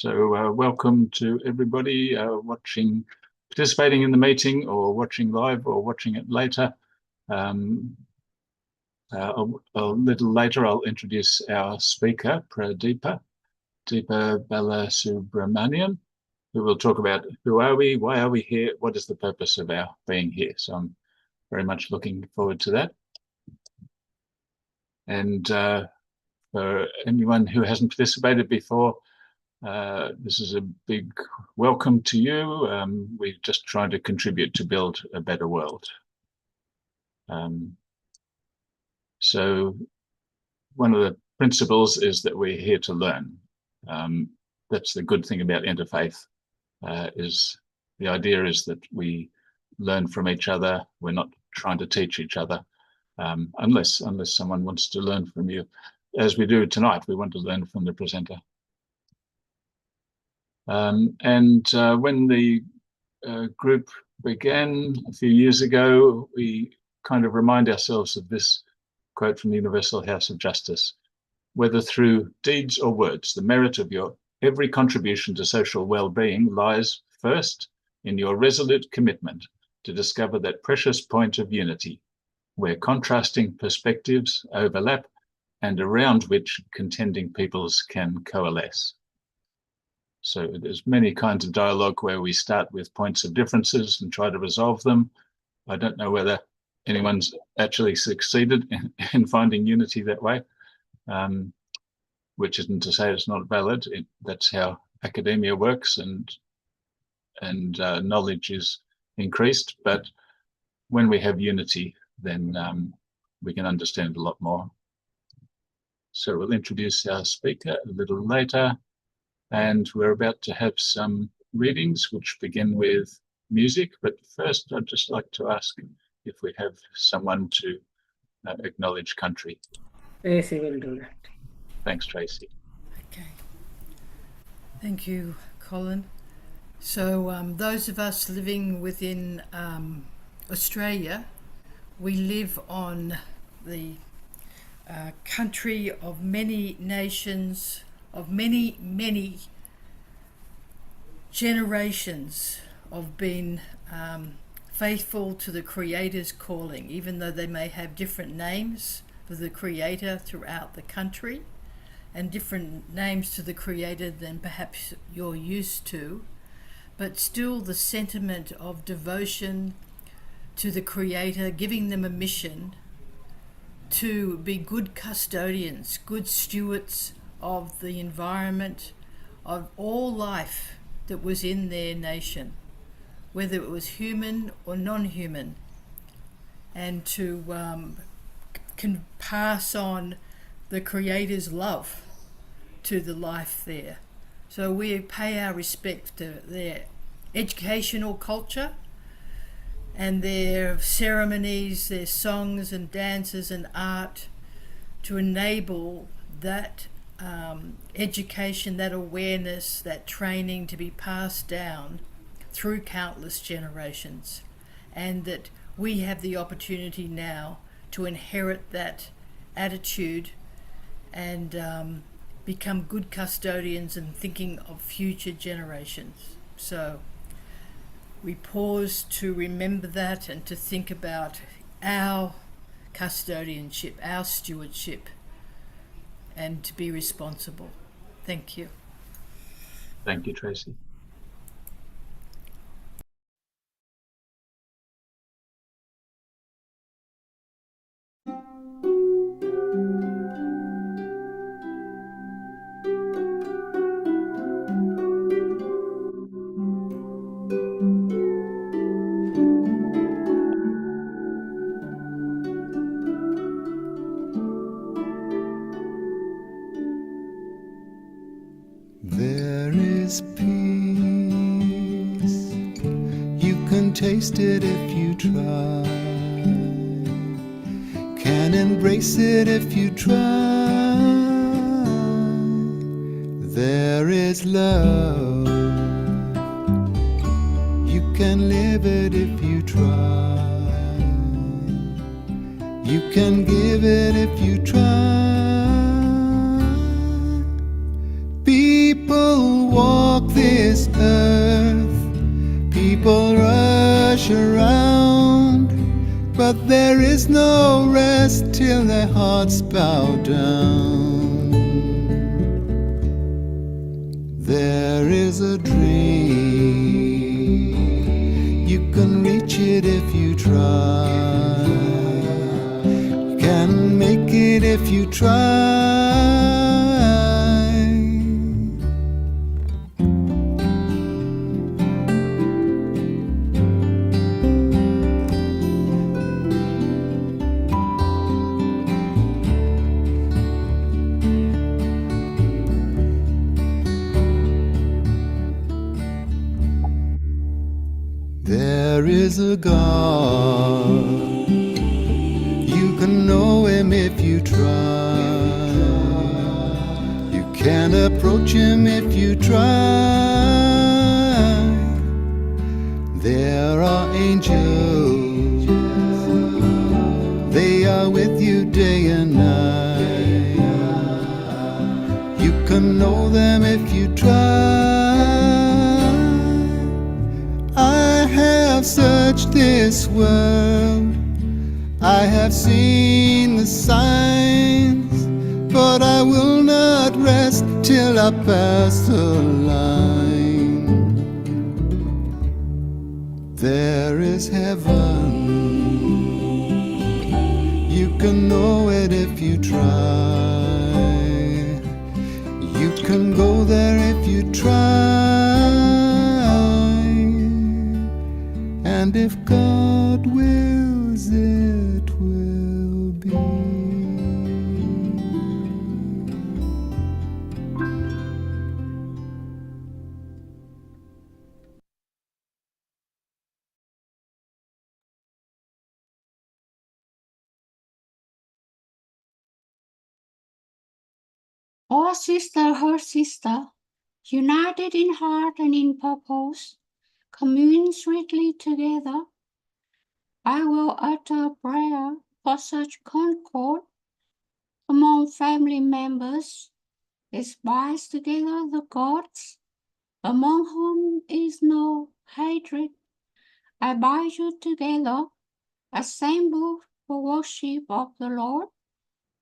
So welcome to everybody participating in the meeting or watching live or watching it later. A little later, I'll introduce our speaker, Deepa Balasubramanian, who will talk about who are we, why are we here, what is the purpose of our being here. So I'm very much looking forward to that. And for anyone who hasn't participated before, this is a big welcome to you. We're just trying to contribute to build a better world. So one of the principles is that we're here to learn. That's the good thing about interfaith. Is the idea is that we learn from each other. We're not trying to teach each other, unless someone wants to learn from you, as we do tonight. We want to learn from the presenter. When the group began a few years ago, we kind of remind ourselves of this quote from the Universal House of Justice: whether through deeds or words, the merit of your every contribution to social well-being lies first in your resolute commitment to discover that precious point of unity, where contrasting perspectives overlap and around which contending peoples can coalesce. So there's many kinds of dialogue where we start with points of differences and try to resolve them. I don't know whether anyone's actually succeeded in finding unity that way, which isn't to say it's not valid. That's how academia works, and knowledge is increased. But when we have unity, then we can understand a lot more. So we'll introduce our speaker a little later. And we're about to have some readings, which begin with music. But first, I'd just like to ask if we have someone to acknowledge country. Tracy will do that. Thanks, Tracy. Okay. Thank you, Colin. So those of us living within Australia, we live on the country of many nations, of many generations of being faithful to the Creator's calling, even though they may have different names for the Creator throughout the country and different names to the Creator than perhaps you're used to, but still the sentiment of devotion to the Creator, giving them a mission to be good custodians, good stewards of the environment, of all life that was in their nation, whether it was human or non-human, and to can pass on the Creator's love to the life there. So we pay our respect to their educational culture and their ceremonies, their songs and dances and art, to enable that education, that awareness, that training to be passed down through countless generations, and that we have the opportunity now to inherit that attitude and become good custodians and thinking of future generations. So we pause to remember that and to think about our custodianship, our stewardship, and to be responsible. Thank you. Thank you, Tracy. Taste it if you try, can embrace it if you try. There is love, you can live it if you try, you can give it if you try. People want but there is no rest till their hearts bow down. There is a dream, you can reach it if you try. You can make it if you try. There is a God, you can know him if you try. You can approach him if you try. There are angels, they are with you day and night. You can know them if you try. I have searched this world, I have seen the signs, but I will not rest till I pass the line. There is heaven, you can know it if you try. You can go there if you try. And if God wills, it will be. O sister, her sister, united in heart and in purpose, commune sweetly together. I will utter a prayer for such concord among family members, despise together the gods, among whom is no hatred. I bind you together, assembled for worship of the Lord,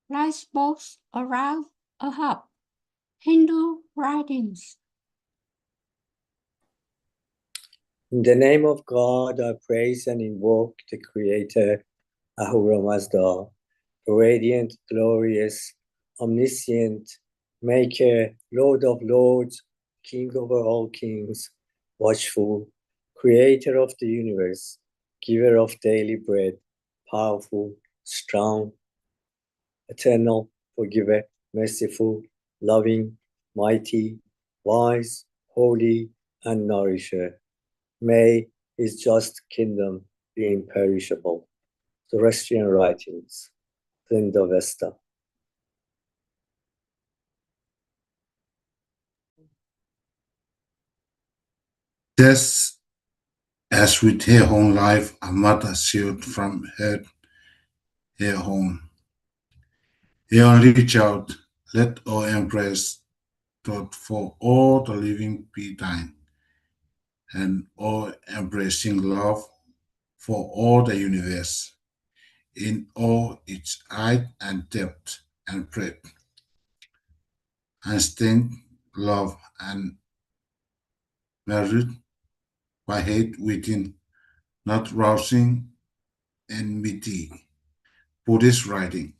like spokes around a hub. Hindu writings. In the name of God, I praise and invoke the Creator, Ahura Mazda, the radiant, glorious, omniscient, Maker, Lord of lords, King over all kings, watchful, Creator of the universe, giver of daily bread, powerful, strong, eternal, forgiver, merciful, loving, mighty, wise, holy, and nourisher. May his just kingdom be imperishable. Zoroastrian writings, Linda Vesta. Just as with her own life, a mother sealed from her home. Here reach out, let all embrace, that for all the living be thine, and all embracing love for all the universe, in all its height and depth and breadth, and strength, love, and merit by hate within, not rousing enmity. Buddhist writing.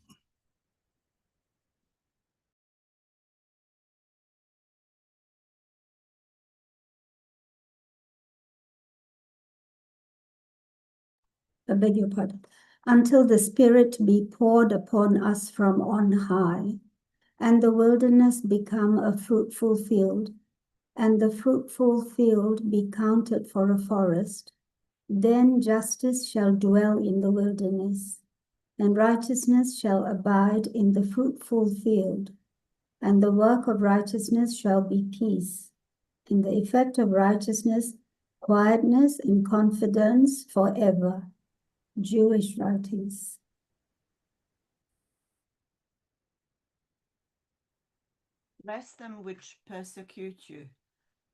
I beg your pardon. Until the Spirit be poured upon us from on high, and the wilderness become a fruitful field, and the fruitful field be counted for a forest, then justice shall dwell in the wilderness, and righteousness shall abide in the fruitful field, and the work of righteousness shall be peace, and the effect of righteousness, quietness and confidence forever. Jewish writings. Bless them which persecute you,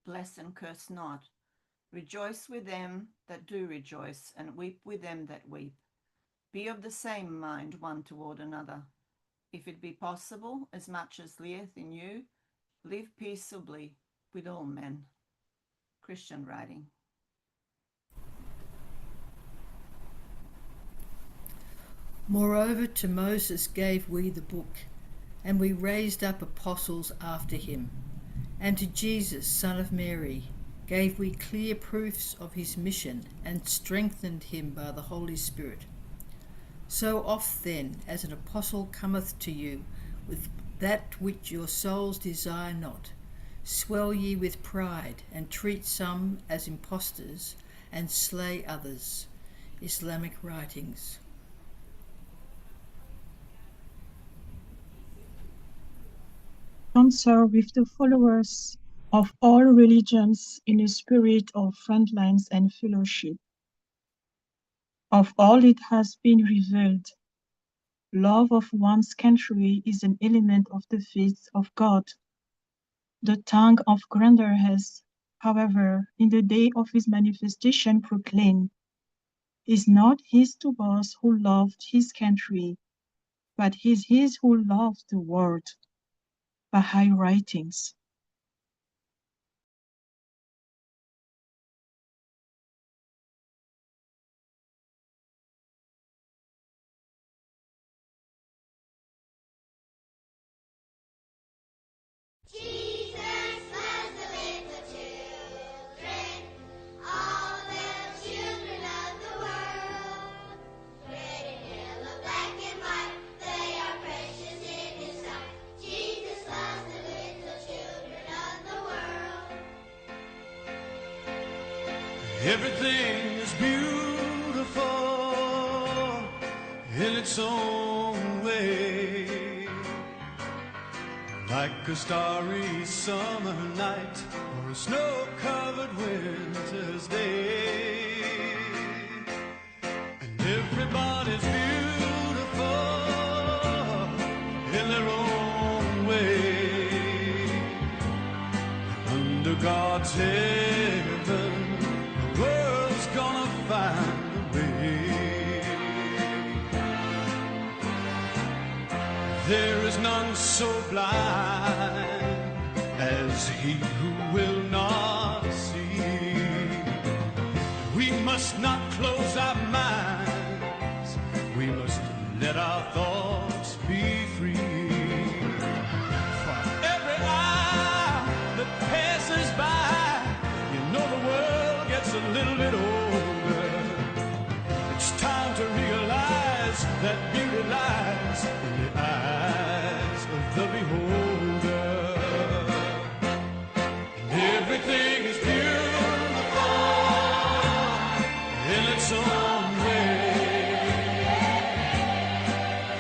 bless and curse not. Rejoice with them that do rejoice, and weep with them that weep. Be of the same mind one toward another. If it be possible, as much as lieth in you, live peaceably with all men. Christian writing. Moreover, to Moses gave we the book, and we raised up apostles after him. And to Jesus, son of Mary, gave we clear proofs of his mission, and strengthened him by the Holy Spirit. So oft then, as an apostle cometh to you with that which your souls desire not, swell ye with pride, and treat some as impostors, and slay others. Islamic writings. Concur with the followers of all religions in a spirit of friendliness and fellowship. Of all it has been revealed, love of one's country is an element of the faith of God. The tongue of grandeur has, however, in the day of his manifestation proclaimed, "Is not his to boast who loved his country, but is his who loved the world." Baha'i writings. Jesus loves the little children, all the children of the world. Red and yellow, black and white, they are precious in his sight. Jesus loves the little children of the world. Everything is beautiful in its own way, like a starry summer night or a snow-covered winter's day. And everybody's beautiful in their own way. Under God's heaven, the world's gonna find a way. There is none so blind as he who will not see. We must not close our minds, we must let our thoughts be free. For every hour that passes by, you know the world gets a little bit older. It's time to realize that beauty lies in the eyes of the beholder. And everything is beautiful in its own way,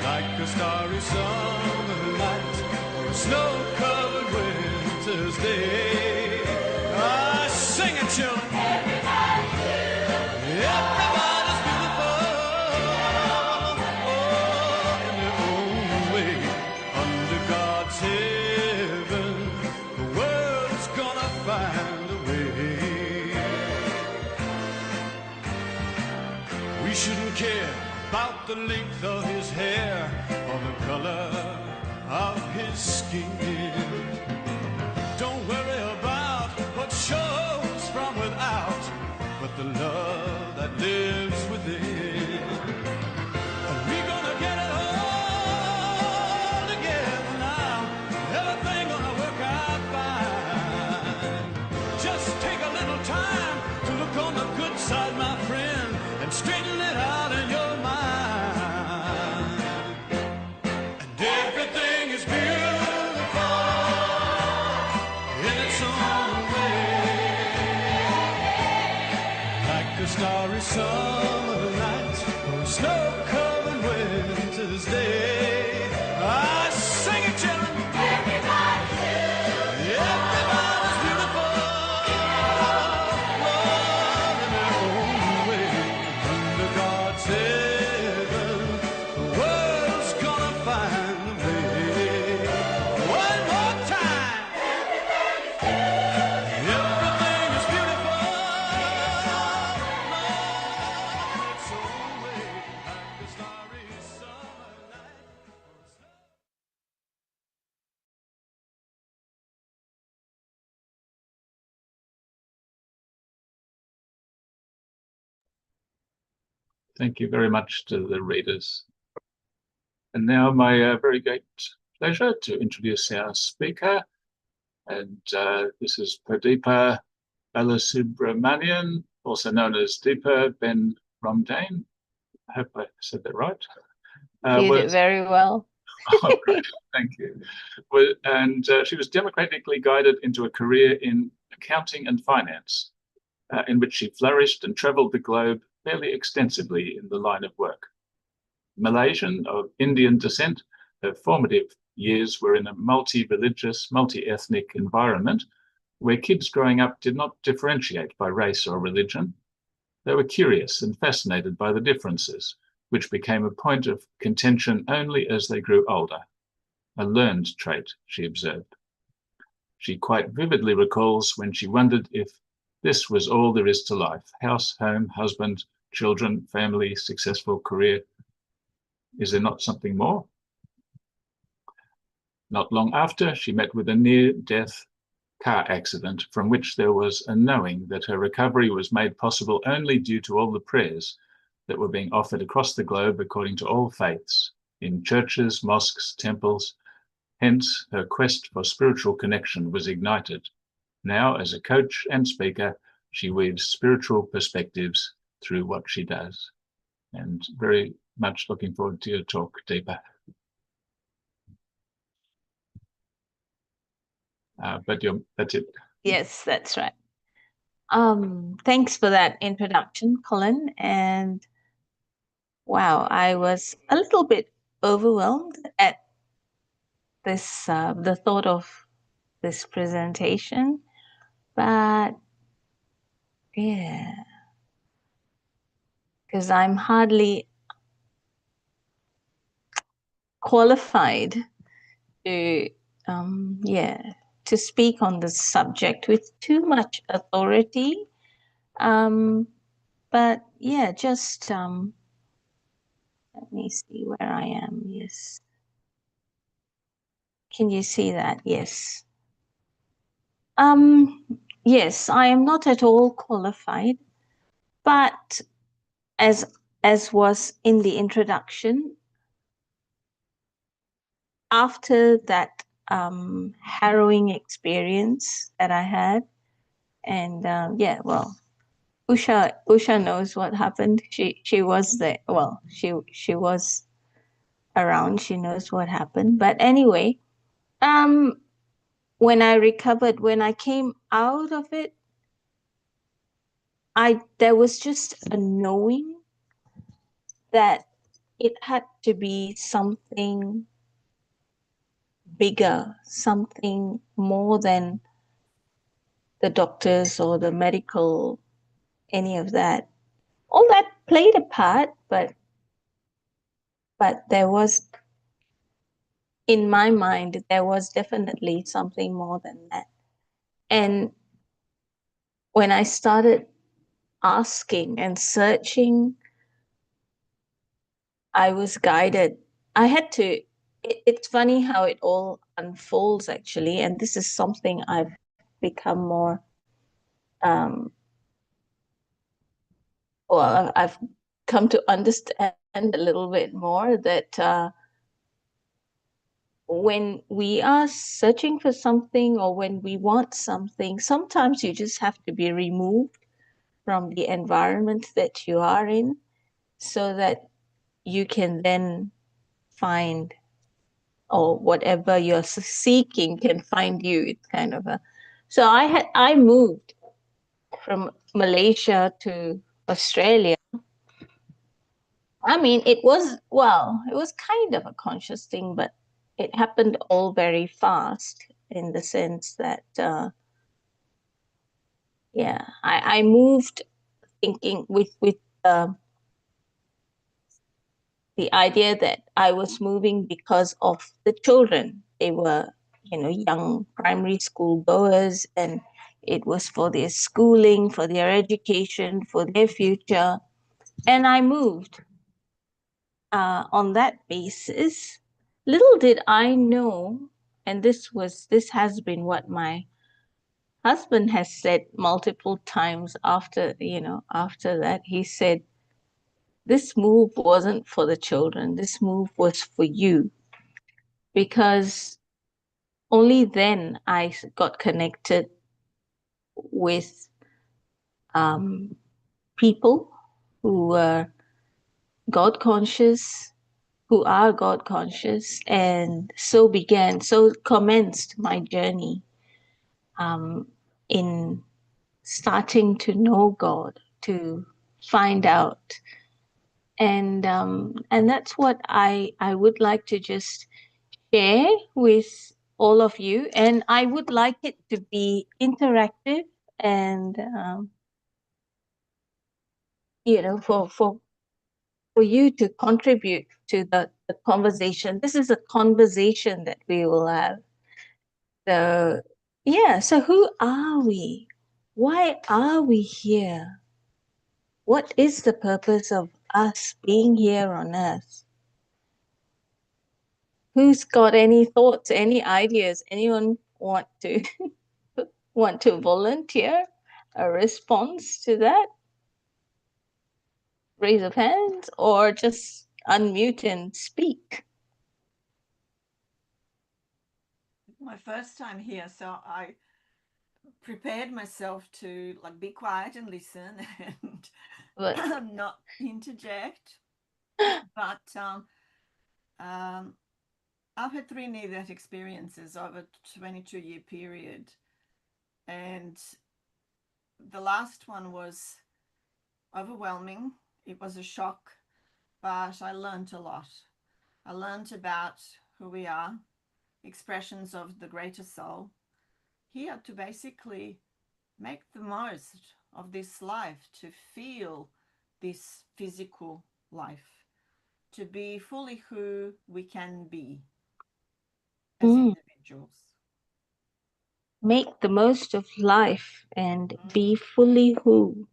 like a starry summer night or a snow-covered winter's day. Ah, sing it, children. Everybody's beautiful, oh, in their own way. Under God's heaven, the world's gonna find a way. We shouldn't care about the length of his hair or the color of his skin. Don't worry about what shows from without, but the love that lives within. And we're gonna get it all together now. Everything gonna work out fine. Just take a little time to look on the good side, my friend, and straighten it out in your mind. And everything is beautiful in its own way, like a starry summer night or a snow-covered winter's day. I sing it, children. Everybody's beautiful, oh, in their own way. Under God's heaven, the world's gonna find a way. One more time. Everything is beautiful. Thank you very much to the readers. And now my very great pleasure to introduce our speaker. And this is Pradeepa Balasubramanian, also known as Deepa Ben Ramdane. I hope I said that right. You did very well. Oh, great. Thank you. And she was democratically guided into a career in accounting and finance, in which she flourished and traveled the globe fairly extensively in the line of work. Malaysian of Indian descent, her formative years were in a multi-religious, multi-ethnic environment where kids growing up did not differentiate by race or religion. They were curious and fascinated by the differences, which became a point of contention only as they grew older. A learned trait, she observed. She quite vividly recalls when she wondered if this was all there is to life: house, home, husband, children, family, successful career. Is there not something more? Not long after, she met with a near-death car accident from which there was a knowing that her recovery was made possible only due to all the prayers that were being offered across the globe according to all faiths, in churches, mosques, temples. Hence, her quest for spiritual connection was ignited. Now, as a coach and speaker, she weaves spiritual perspectives through what she does. And very much looking forward to your talk, Deepa. That's it. Yes, that's right. Thanks for that introduction, Colin. And wow, I was a little bit overwhelmed at this, the thought of this presentation, but yeah, because I'm hardly qualified to, to speak on this subject with too much authority. But yeah, just let me see where I am. Yes. Can you see that? Yes. Yes, I am not at all qualified, but as was in the introduction, after that harrowing experience that I had, and yeah, well, Usha knows what happened. She was there. Well, she was around. She knows what happened. But anyway, when I recovered, when I came out of it, there was just a knowing that it had to be something bigger, something more than the doctors or the medical, any of that. All that played a part, but there was, in my mind, there was definitely something more than that. And when I started asking and searching, I was guided. I had to, it's funny how it all unfolds actually. And this is something I've become more, well, I've come to understand a little bit more that when we are searching for something or when we want something, sometimes you just have to be removed from the environment that you are in so that you can then find, or whatever you're seeking can find you. It's kind of a, so I moved from Malaysia to Australia. I mean, it was kind of a conscious thing, but it happened all very fast in the sense that, I moved thinking with the idea that I was moving because of the children. They were, young primary school goers, and it was for their schooling, for their education, for their future. And I moved on that basis. Little did I know, and this has been what my husband has said multiple times after that. He said, this move wasn't for the children. This move was for you, because only then I got connected with people who were God conscious, who are God conscious, and so commenced my journey in starting to know God, to find out. And that's what I would like to just share with all of you. And I would like it to be interactive and for you to contribute to the conversation. This is a conversation that we will have. So yeah, so who are we? Why are we here? What is the purpose of us being here on earth? Who's got any thoughts, any ideas? Anyone want to volunteer a response to that? Raise of hands or just unmute and speak. My first time here, so I prepared myself to like be quiet and listen and not interject. But I've had 3 near-death experiences over a 22-year period, and the last one was overwhelming. It was a shock, but I learned a lot. I learned about who we are, expressions of the greater soul, here to basically make the most of this life, to feel this physical life, to be fully who we can be as individuals. Make the most of life and be fully who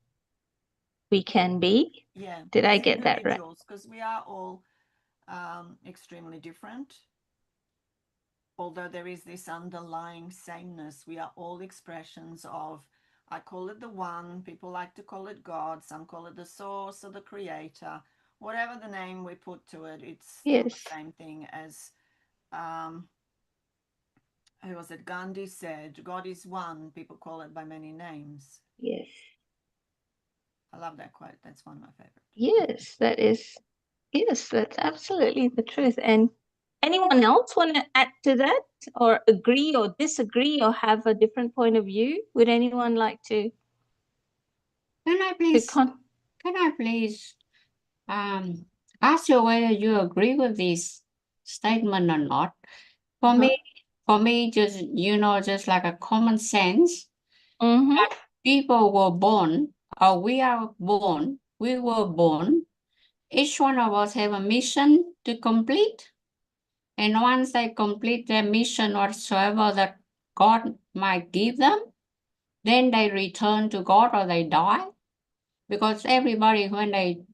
we can be. Yeah. Did I get that right? Because we are all extremely different. Although there is this underlying sameness, we are all expressions of, I call it the one, people like to call it God, some call it the source or the creator, whatever the name we put to it, it's still the same thing as, who was it, Gandhi said, God is one, people call it by many names. Yes. I love that quote, that's one of my favorites. Yes, that's absolutely the truth. And anyone else want to add to that or agree or disagree or have a different point of view? Would anyone like to? Can I please ask you whether you agree with this statement or not? For me, just just like a common sense. That people were born, or we were born. Each one of us have a mission to complete. And once they complete their mission whatsoever that God might give them, then they return to God or they die. Because everybody, when they,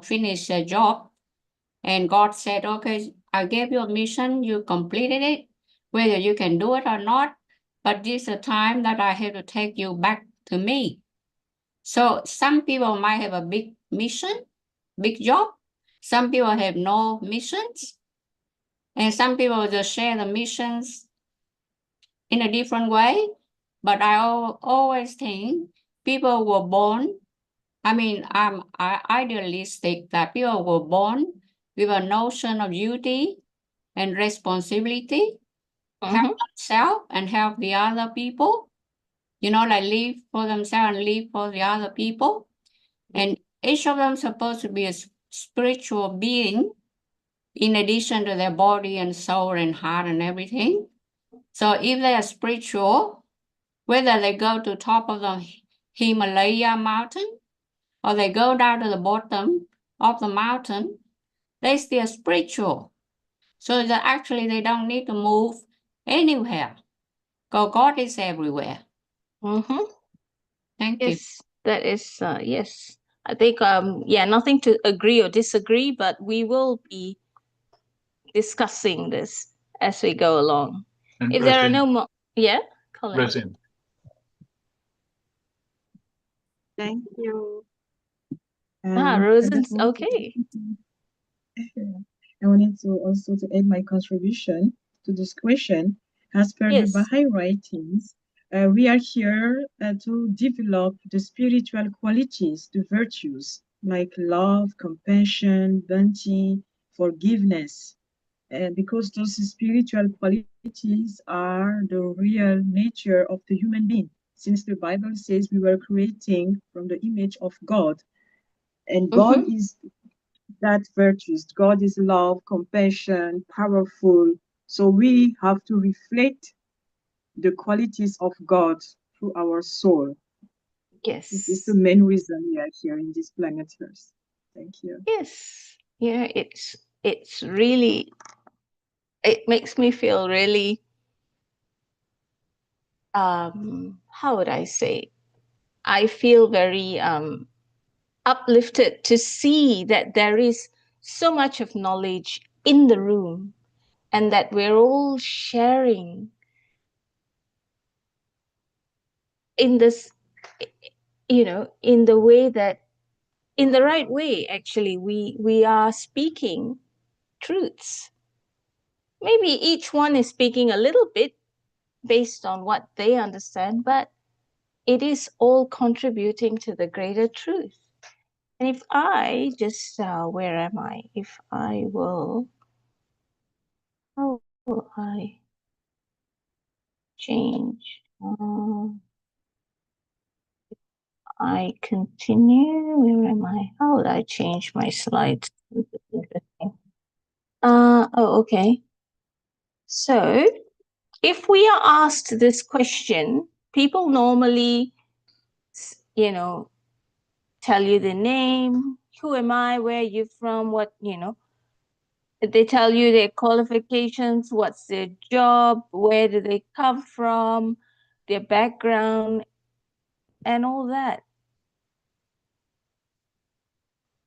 finish their job, and God said, okay, I gave you a mission, you completed it, whether you can do it or not, but this is the time that I have to take you back to me. So some people might have a big mission, big job. Some people have no missions. And some people just share the missions in a different way. But I always think people were born, I'm idealistic that people were born with a notion of duty and responsibility, help themselves and help the other people, like live for themselves and live for the other people. And each of them supposed to be a spiritual being in addition to their body and soul and heart and everything. So if they are spiritual, whether they go to top of the Himalaya mountain or they go down to the bottom of the mountain, they still spiritual. So that actually they don't need to move anywhere, because God is everywhere. Thank you. That is, yes. I think, nothing to agree or disagree, but we will be discussing this as we go along. And if there are no more, Colin. Resin. Thank you. I Rosen's okay. wanted to also to add my contribution to this question. As per the Yes. Baha'i writings, we are here to develop the spiritual qualities, the virtues like love, compassion, bounty, forgiveness, because those spiritual qualities are the real nature of the human being. Since the Bible says we were creating from the image of God, and God is that virtues. God is love, compassion, powerful. So we have to reflect the qualities of God through our soul. This is the Yes. main reason we are here in this planet Earth. Thank you. Yes. Yeah, it's really, it makes me feel really, how would I say? I feel very uplifted to see that there is so much of knowledge in the room and that we're all sharing in this, in the way that, in the right way, actually, we are speaking truths. Maybe each one is speaking a little bit based on what they understand, but it is all contributing to the greater truth. And if I just, where am I? If I will, how will I change? I continue, where am I? How will I change my slides? Interesting. Okay. So if we are asked this question, people normally, tell you the name, who am I, where are you from, what, they tell you their qualifications, what's their job, where do they come from, their background, and all that.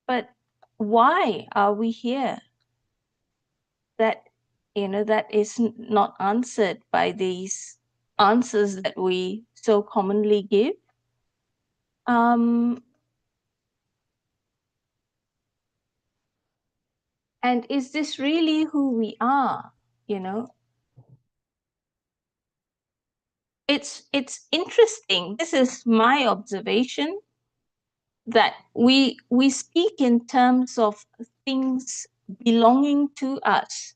But why are we here? That, that is not answered by these answers that we so commonly give. And is this really who we are? It's interesting. This is my observation, that we speak in terms of things belonging to us.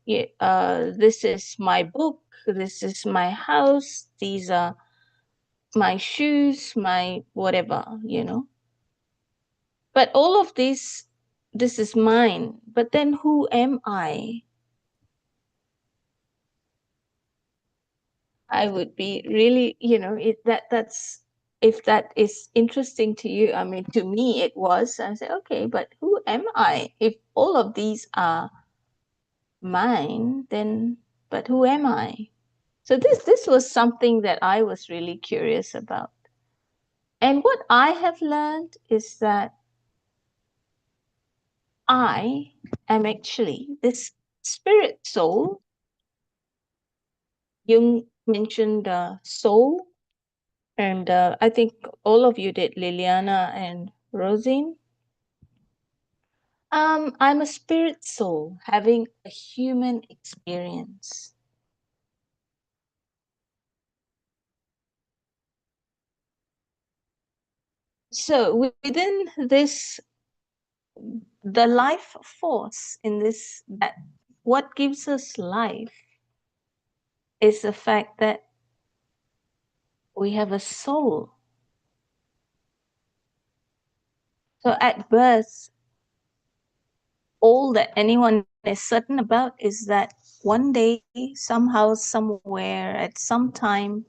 This is my book, this is my house, these are my shoes, my whatever, But all of this is mine. But then who am I? I would be really, that's, if that is interesting to you, I mean, to me it was. I said, okay, but who am I? If all of these are mine, then, but who am I? So this was something that I was really curious about. And what I have learned is that I am actually this spirit soul. Jung mentioned soul, and I think all of you did, Liliana and Rosine. I'm a spirit soul having a human experience. So within this, the life force in this, that what gives us life is the fact that we have a soul. So at birth, all that anyone is certain about is that one day, somehow, somewhere, at some time,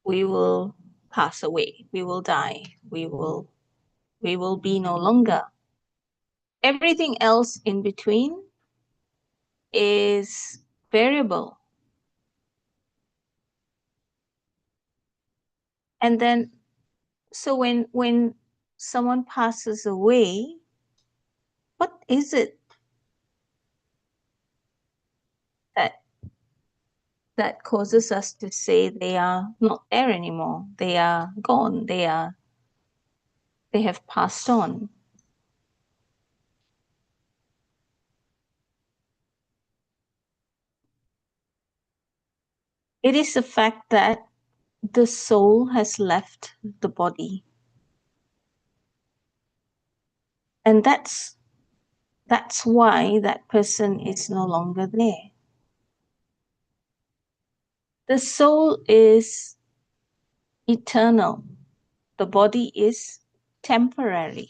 we will pass away, we will die, we will be no longer. Everything else in between is variable. And then, so when someone passes away, what is it that causes us to say they are not there anymore, they are gone, they are they have passed on. It is the fact that the soul has left the body. And that's why that person is no longer there. The soul is eternal. The body is temporary.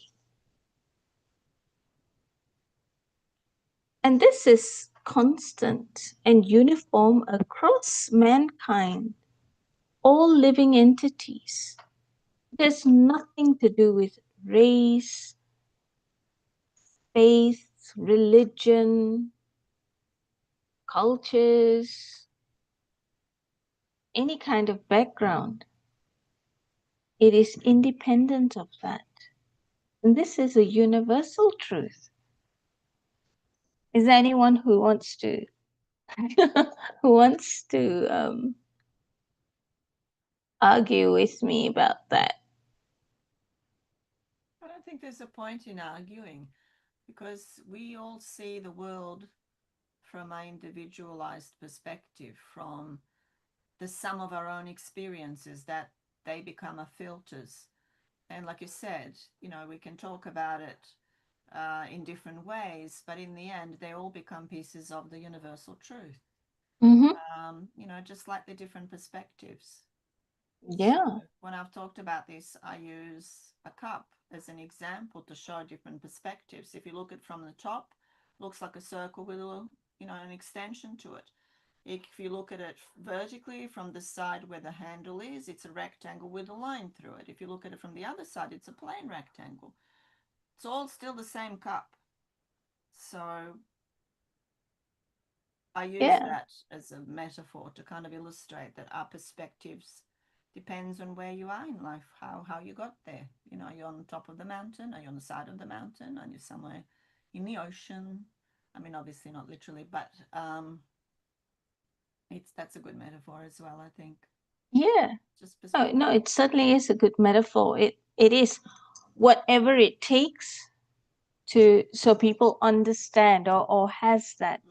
And this is constant and uniform across mankind, all living entities. It has nothing to do with race, faith, religion, cultures, any kind of background. It is independent of that. And this is a universal truth. Is there anyone who wants to argue with me about that? I don't think there's a point in arguing, because we all see the world from an individualized perspective, from the sum of our own experiences, that they become our filters. And like you said, we can talk about it in different ways, but in the end, they all become pieces of the universal truth. Just slightly different perspectives. Yeah. So when I've talked about this, I use a cup as an example to show different perspectives. If you look at it from the top, looks like a circle with an extension to it. If you look at it vertically from the side where the handle is, it's a rectangle with a line through it. If you look at it from the other side, it's a plain rectangle. It's all still the same cup. So I use that as a metaphor to kind of illustrate that our perspectives depends on where you are in life, how you got there. Are you on the top of the mountain? Are you on the side of the mountain? Are you somewhere in the ocean? I mean, obviously not literally, but that's a good metaphor as well, I think. Yeah. Just No, it certainly is a good metaphor. It is whatever it takes so people understand or has that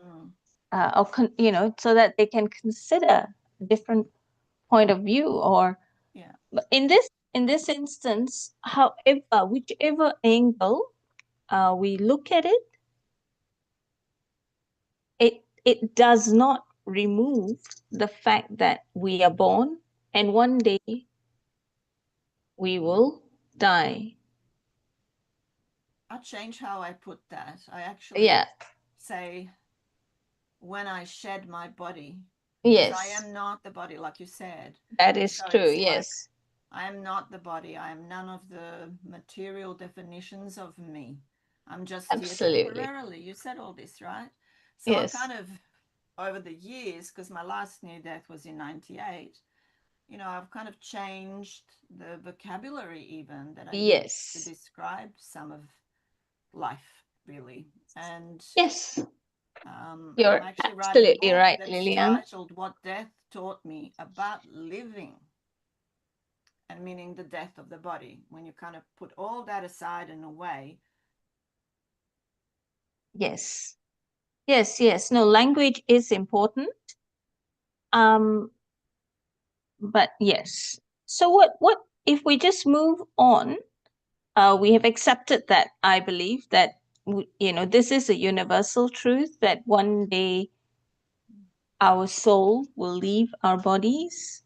so that they can consider a different point of view. Or in this instance, however, whichever angle we look at it does not remove the fact that we are born and one day we will die. I'll change how I put that. I actually say, when I shed my body, yes, I am not the body, like you said. That is So true. it's Yes, like, I am not the body. I am none of the material definitions of me. I'm just absolutely here temporarily. You said all this, right? So Yes. I kind of, over the years, because my last near death was in 98, I've kind of changed the vocabulary even that I use to describe some of life, really. And yes, you're I'm actually writing a absolutely book right, that's Lilian. titled What Death Taught Me About Living, and meaning the death of the body. When you kind of put all that aside and away. Yes. No, language is important. But yes. So what if we just move on? We have accepted that, I believe that this is a universal truth, that one day our soul will leave our bodies.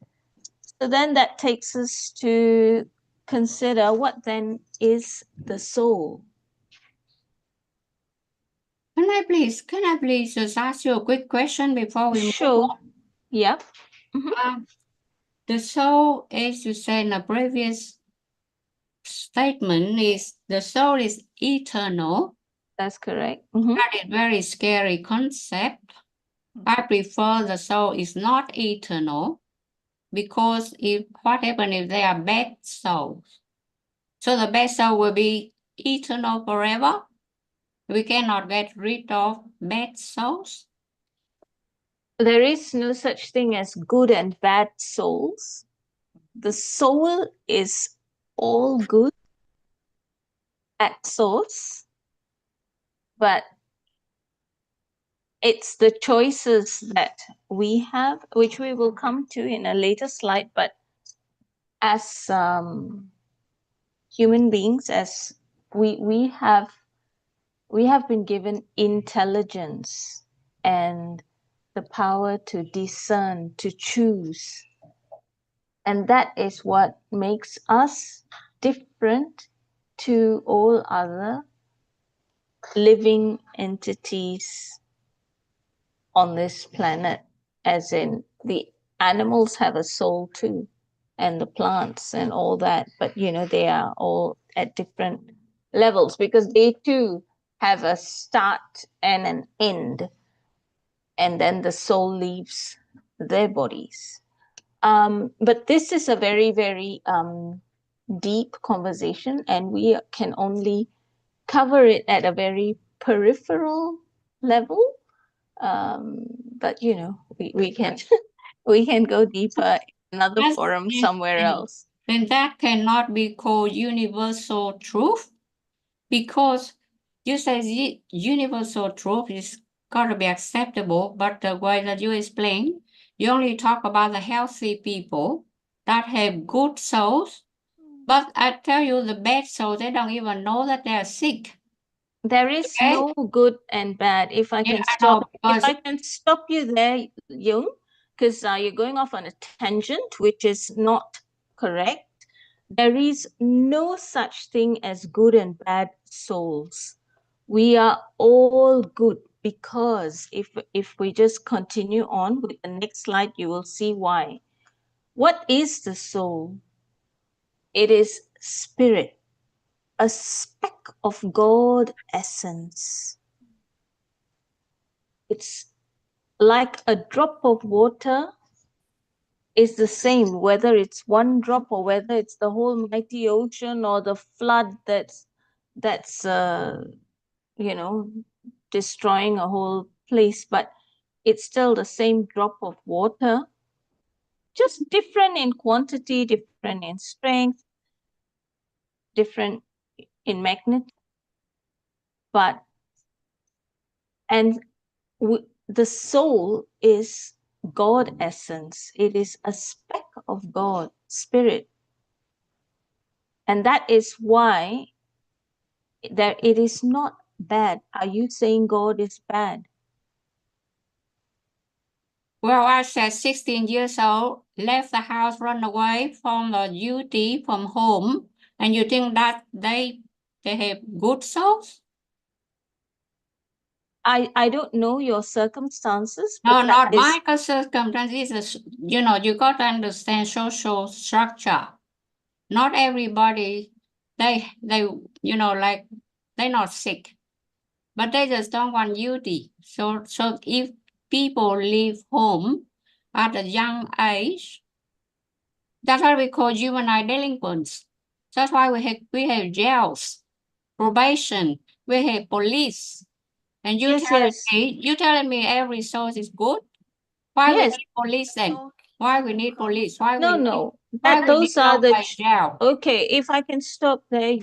So then that takes us to consider, what then is the soul? Can I please just ask you a quick question before we move on? Yep. The soul, as you said in the previous statement, is the soul is eternal. That's correct. That is very scary concept. I prefer the soul is not eternal, because what happens if they are bad souls? So the bad soul will be eternal forever. We cannot get rid of bad souls. There is no such thing as good and bad souls. The soul is all good at source, but it's the choices that we have, which we will come to in a later slide. But as human beings, as we have been given intelligence and the power to discern, to choose. And that is what makes us different to all other living entities on this planet, as in the animals have a soul too, and the plants and all that, but they are all at different levels because they too have a start and an end, and then the soul leaves their bodies. But this is a very, very deep conversation, and we can only cover it at a very peripheral level. But we can we can go deeper in another forum somewhere else. Then that cannot be called universal truth, because you say universal truth is got to be acceptable, but the way that you explain, you only talk about the healthy people that have good souls. But I tell you, the bad souls, they don't even know that they are sick. There is no good and bad. If I can stop you there, Jung, because you're going off on a tangent, which is not correct. There is no such thing as good and bad souls. We are all good, because if we just continue on with the next slide, you will see why. What is the soul? It is spirit, a speck of God essence. It's like a drop of water is the same, whether it's one drop or whether it's the whole mighty ocean or the flood that's destroying a whole place, but it's still the same drop of water, just different in quantity, different in strength, different in magnitude, the soul is God essence. It is a speck of God, spirit. And that is why it is not bad. Are you saying God is bad? Well, I said 16 years old, left the house, run away from the duty, from home, and you think that they have good souls? I don't know your circumstances. No, not my circumstances. You got to understand social structure. Not everybody, they're not sick, but they just don't want duty. So if people leave home at a young age, that's why we call juvenile delinquents. That's why we have jails, probation, we have police. And you telling me every source is good? Why we need police then? Why we need police? Those are the jail? Okay, if I can stop there,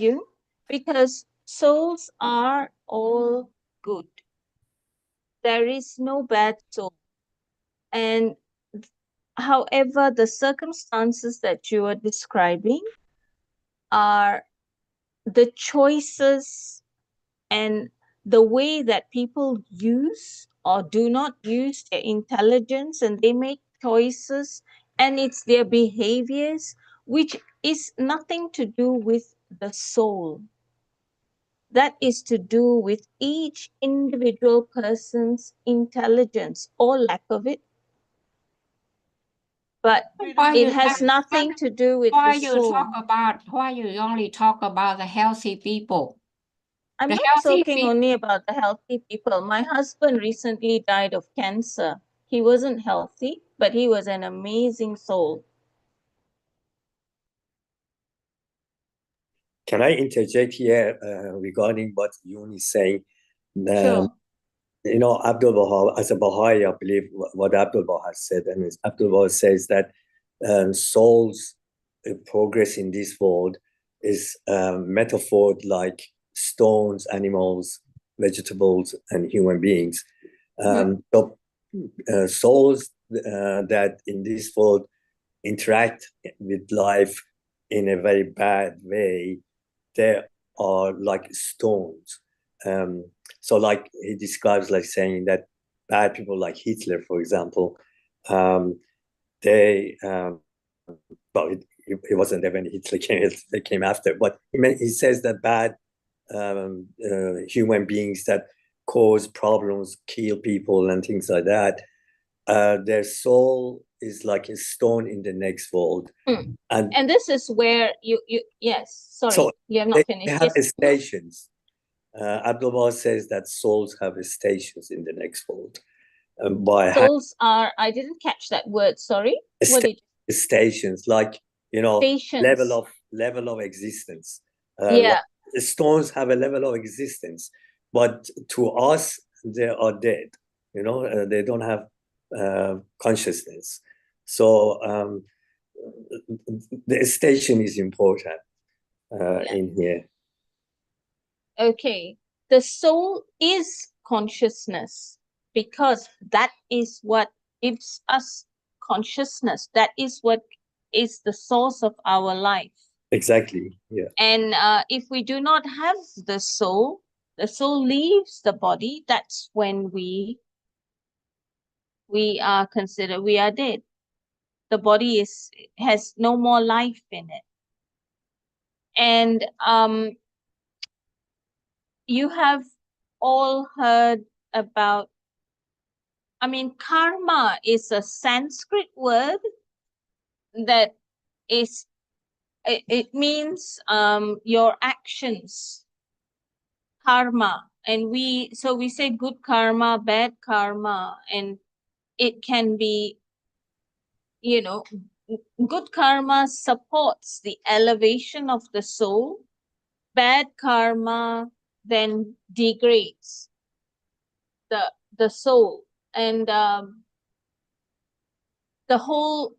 because souls are all good. There is no bad soul. And however, the circumstances that you are describing are the choices and the way that people use or do not use their intelligence, and they make choices, and it's their behaviors, which is nothing to do with the soul. That is to do with each individual person's intelligence or lack of it. But it has nothing to do with the soul. Why you only talk about the healthy people? I'm not talking only about the healthy people. My husband recently died of cancer. He wasn't healthy, but he was an amazing soul. Can I interject here regarding what Yun is saying? Sure. Abdul Baha, as a Baha'i, I believe what Abdul Baha said, and Abdul Baha says that soul's progress in this world is metaphor like stones, animals, vegetables, and human beings. Souls that in this world interact with life in a very bad way, they are like stones. So like he describes, like saying that bad people like Hitler, for example, they well, he wasn't there when Hitler came. They came after, but he says that bad human beings that cause problems, kill people, and things like that, their soul is like a stone in the next world. And this is where you yes, sorry, so you have not they finished. have Yes. stations. Abdul Baha says that souls have stations in the next world. Souls are, I didn't catch that word, sorry. What did stations, like, you know, stations. level of existence. Yeah. Like stones have a level of existence, but to us, they are dead. You know, they don't have consciousness. So the station is important in here. Okay. The soul is consciousness, because that is what gives us consciousness. That is what is the source of our life. Exactly. Yeah. And if we do not have the soul leaves the body. That's when we are considered, we are dead. The body has no more life in it. And you have all heard about, I mean, karma is a Sanskrit word that is, it means your actions, karma. And we say good karma, bad karma, and it can be, you know, good karma supports the elevation of the soul. Bad karma then degrades the soul. And the whole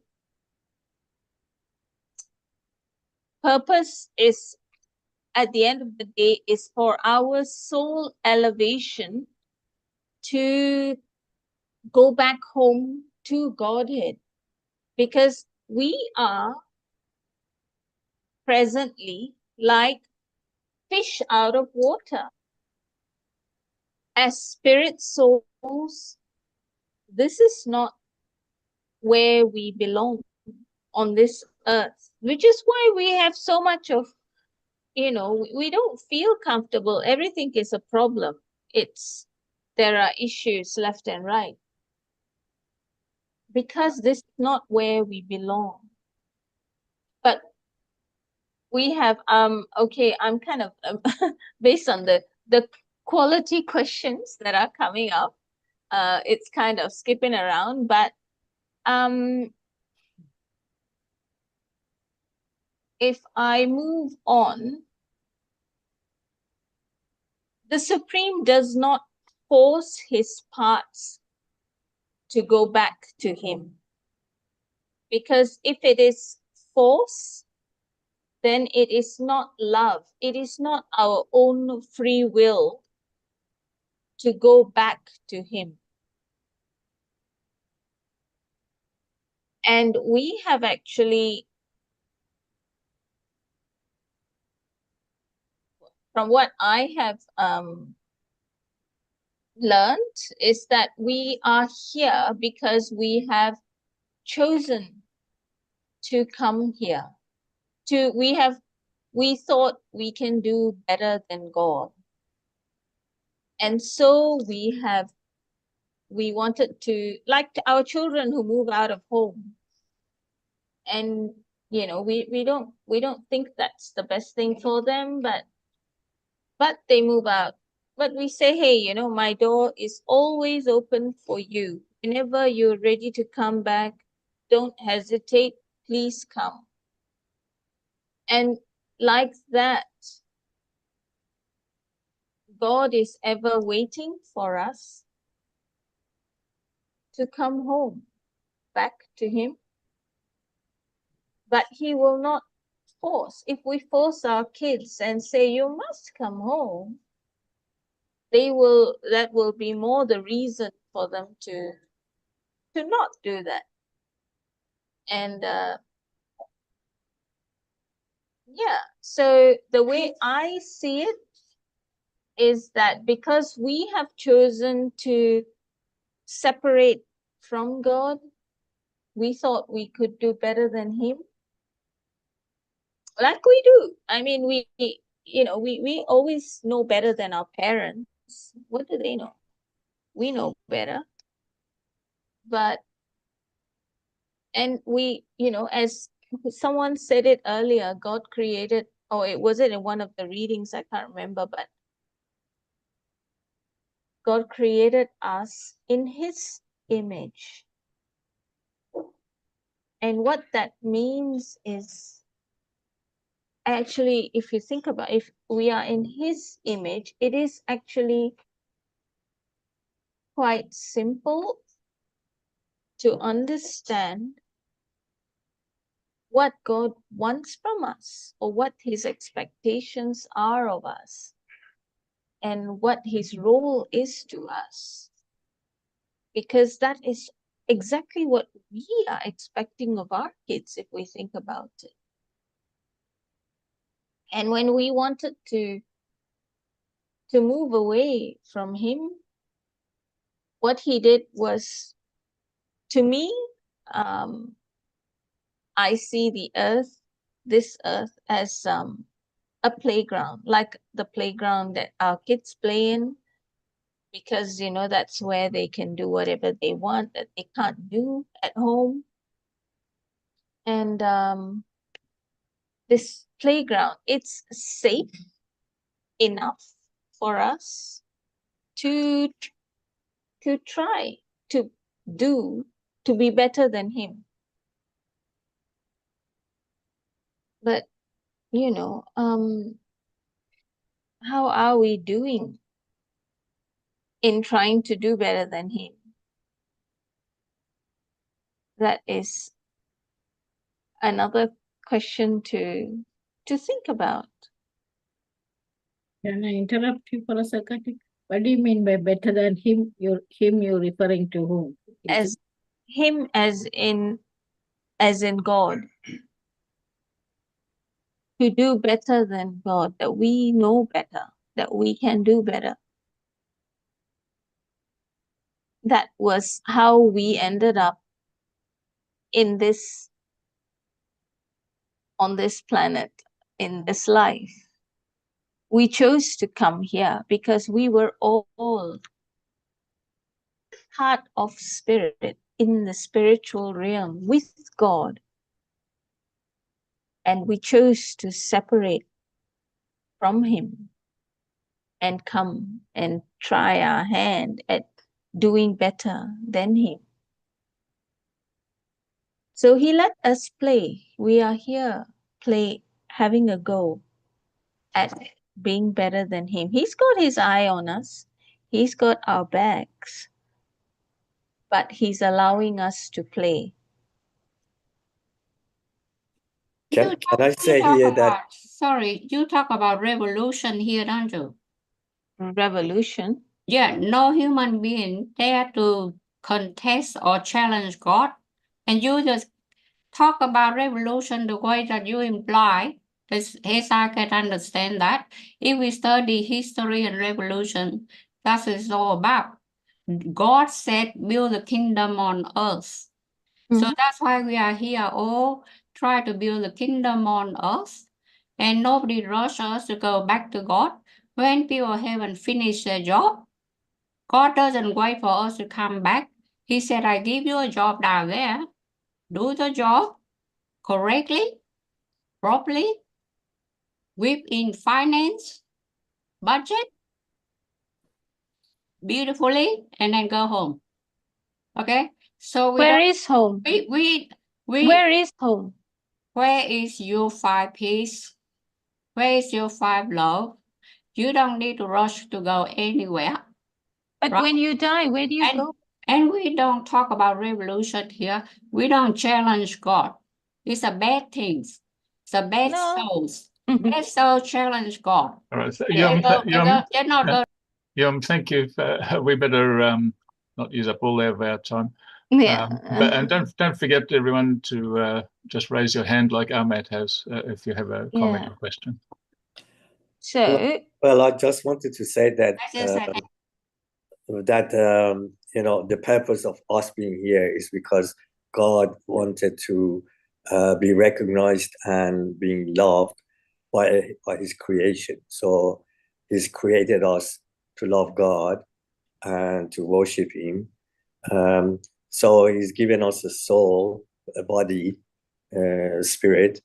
purpose is, at the end of the day, is for our soul elevation to go back home to Godhead, because we are presently like fish out of water. As spirit souls, this is not where we belong on this earth, which is why we have so much of, you know, we don't feel comfortable. Everything is a problem. There are issues left and right, because this is not where we belong. But we have okay, I'm kind of based on the quality questions that are coming up, it's kind of skipping around, but if I move on, the Supreme does not force his parts to go back to him, because if it is force, then it is not love. It is not our own free will to go back to him. And we have actually, from what I have learned, is that we are here because we have chosen to come here. We thought we can do better than God. And so we wanted to, like our children who move out of home. And, you know, we don't think that's the best thing for them, but they move out. But we say, hey, you know, my door is always open for you. Whenever you're ready to come back, don't hesitate, please come. And like that, God is ever waiting for us to come home, back to him. But he will not force. If we force our kids and say, you must come home, that will be more the reason for them to not do that. And yeah, so the way I see it is that because we have chosen to separate from God, we thought we could do better than him. Like we do. I mean, we always know better than our parents. What do they know? We know better. And we, as someone said it earlier, God created, or it was it in one of the readings, I can't remember, but God created us in his image. And what that means is, actually, if you think about it, if we are in his image, it is actually quite simple to understand what God wants from us, or what his expectations are of us, and what his role is to us. Because that is exactly what we are expecting of our kids, if we think about it. And when we wanted to move away from him, what he did was, to me, I see this earth as a playground, like the playground that our kids play in, because that's where they can do whatever they want that they can't do at home. And this playground, it's safe enough for us to try to be better than him. But how are we doing in trying to do better than him? That is another question to think about. Can I interrupt you for a second? What do you mean by better than him? You're referring to whom? As him, as in God. To do better than God, that we know better, that we can do better. That was how we ended up on this planet, in this life. We chose to come here because we were all heart of spirit, in the spiritual realm with God. And we chose to separate from him and come and try our hand at doing better than him. So he let us play. We are here, having a go at being better than him. He's got his eye on us. He's got our backs. But he's allowing us to play. Can I say here that... Sorry, you talk about revolution here, don't you? Revolution? Yeah, no human being dare to contest or challenge God. And you just talk about revolution the way that you imply. Yes, I can understand that. If we study history and revolution, that is all about. God said, build the kingdom on earth. So that's why we are here, all try to build the kingdom on earth. And nobody rush us to go back to God. When people haven't finished their job, God doesn't wait for us to come back. He said, I give you a job down there. Do the job correctly, properly, within finance, budget, beautifully, and then go home. Okay? So where is home? Where is home? Where is your 5 peace? Where is your 5 love? You don't need to rush to go anywhere. But right? When you die, where do you go? And we don't talk about revolution here. We don't challenge God. It's a bad thing. The best No. souls. Best soul challenge God. All right. So, They Thank you. We better not use up all of our time. Yeah. And don't forget, everyone, to just raise your hand like Ahmed has if you have a comment or question. So, Well, I just wanted to say that the purpose of us being here is because God wanted to be recognized and being loved by His creation. So He's created us to love God and to worship Him. So He's given us a soul, a body, spirit.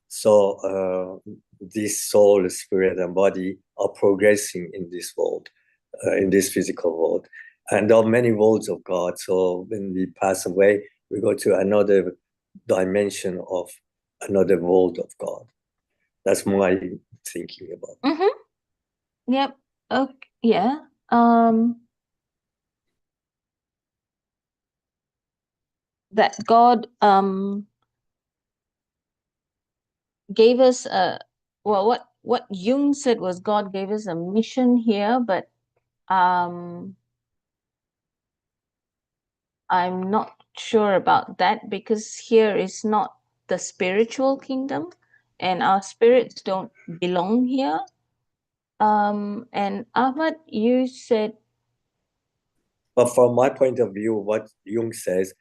So this soul, spirit, and body are progressing in this world, in this physical world. And there are many worlds of God. So when we pass away, we go to another dimension of another world of God. That's my thinking about it. Mm-hmm. Yep. Okay. Yeah. That God gave us what Jung said was God gave us a mission here, but I'm not sure about that, because here is not the spiritual kingdom and our spirits don't belong here. And Ahmad, you said, but from my point of view, what Jung says,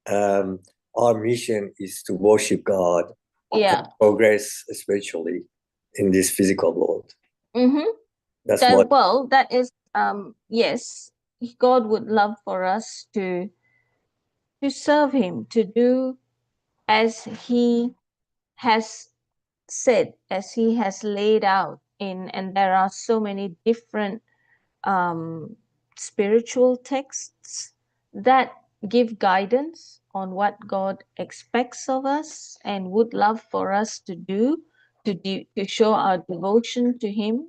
our mission is to worship God, yeah, progress spiritually in this physical world. mm-hmm. That's that, what. well, that is yes, God would love for us to serve Him, to do as He has said, as He has laid out in, and there are so many different spiritual texts that give guidance on what God expects of us and would love for us to do, to show our devotion to Him.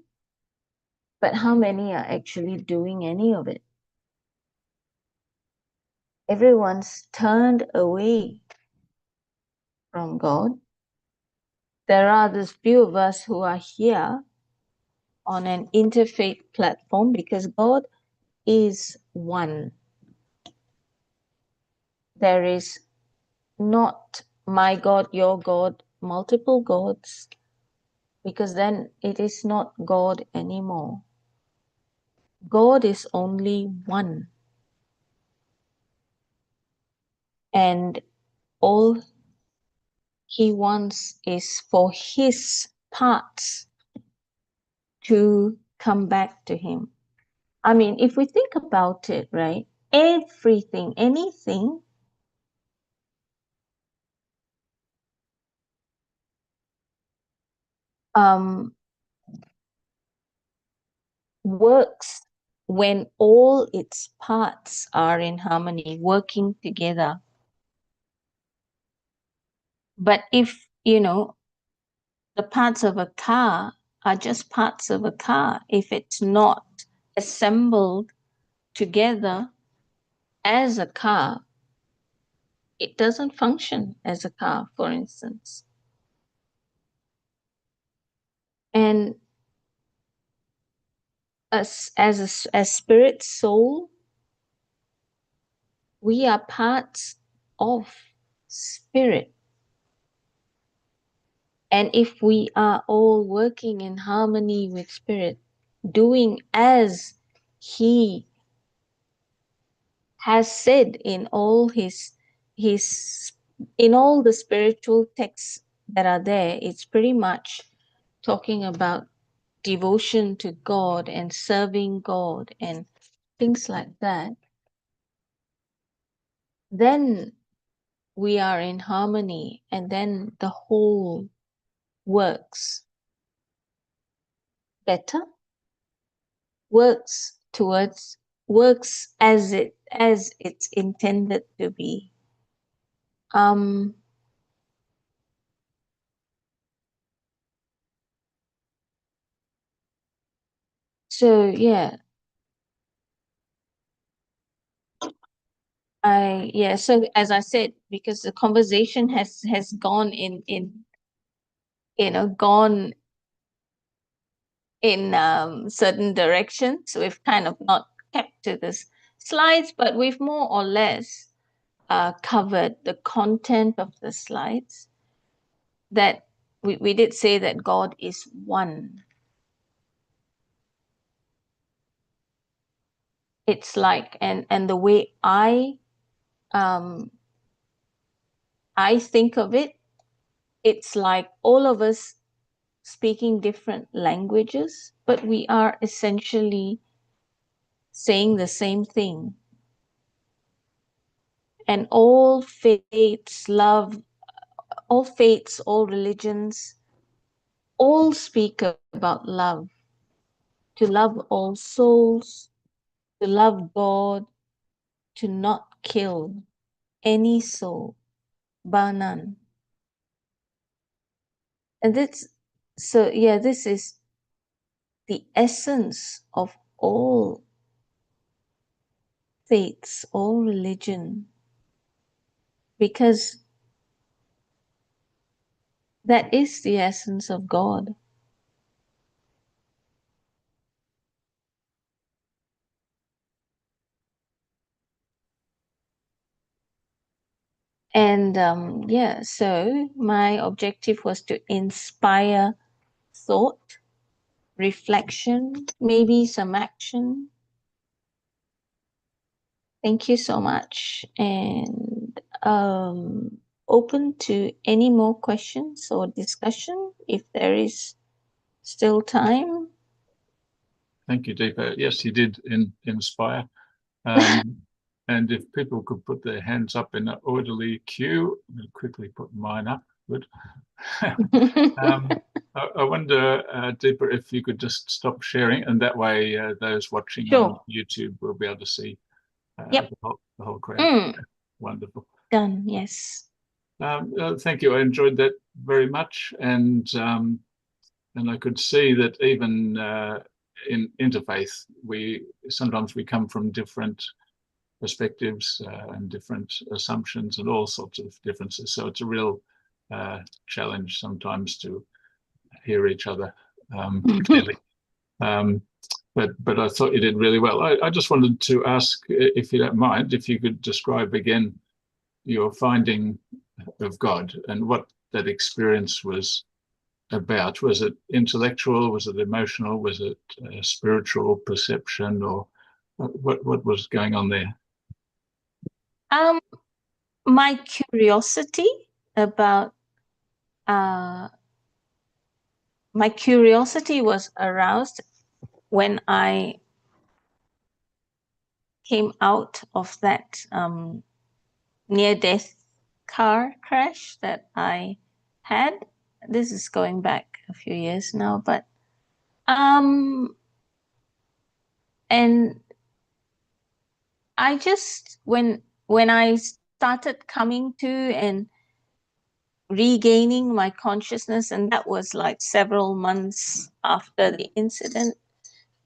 But how many are actually doing any of it? Everyone's turned away from God. There are this few of us who are here on an interfaith platform because God is one. There is not my God, your God, multiple gods, because then it is not God anymore. God is only one. And all He wants is for His parts to come back to Him. I mean, if we think about it, right? Everything, anything works when all its parts are in harmony, working together. But if, the parts of a car are just parts of a car, if it's not assembled together as a car, it doesn't function as a car, for instance. And as spirit, soul, we are parts of spirit. And if we are all working in harmony with spirit, doing as He has said in all his in all the spiritual texts that are there, it's pretty much talking about devotion to God and serving God and things like that, then we are in harmony, and then the whole works better, works as it's intended to be. So yeah, So as I said, because the conversation has gone gone in certain directions. We've kind of not kept to the slides, but we've more or less covered the content of the slides. That we did say that God is one. It's like, and the way I think of it, it's like all of us speaking different languages, but we are essentially saying the same thing. And all faiths, all religions, all speak about love. To love all souls, to love God, to not kill any soul, bar none. And this is the essence of all faiths, all religion, because that is the essence of God. And so my objective was to inspire thought, reflection, maybe some action. Thank you so much. And open to any more questions or discussion if there is still time. Thank you, Deepa. Yes, you did inspire. And if people could put their hands up in an orderly queue, I'll quickly put mine up. Good. I wonder, Deepa, if you could just stop sharing, and that way those watching on YouTube will be able to see the whole crowd. Wonderful. Done, yes. Thank you. I enjoyed that very much, and I could see that even in interfaith, sometimes we come from different perspectives and different assumptions and all sorts of differences. So it's a real challenge sometimes to hear each other clearly. But I thought you did really well. I just wanted to ask, if you don't mind, if you could describe again your finding of God and what that experience was about. Was it intellectual? Was it emotional? Was it spiritual perception? Or what was going on there? My curiosity about my curiosity was aroused when I came out of that near-death car crash that I had. This is going back a few years now, but and I just when I started coming to and regaining my consciousness, and that was like several months after the incident,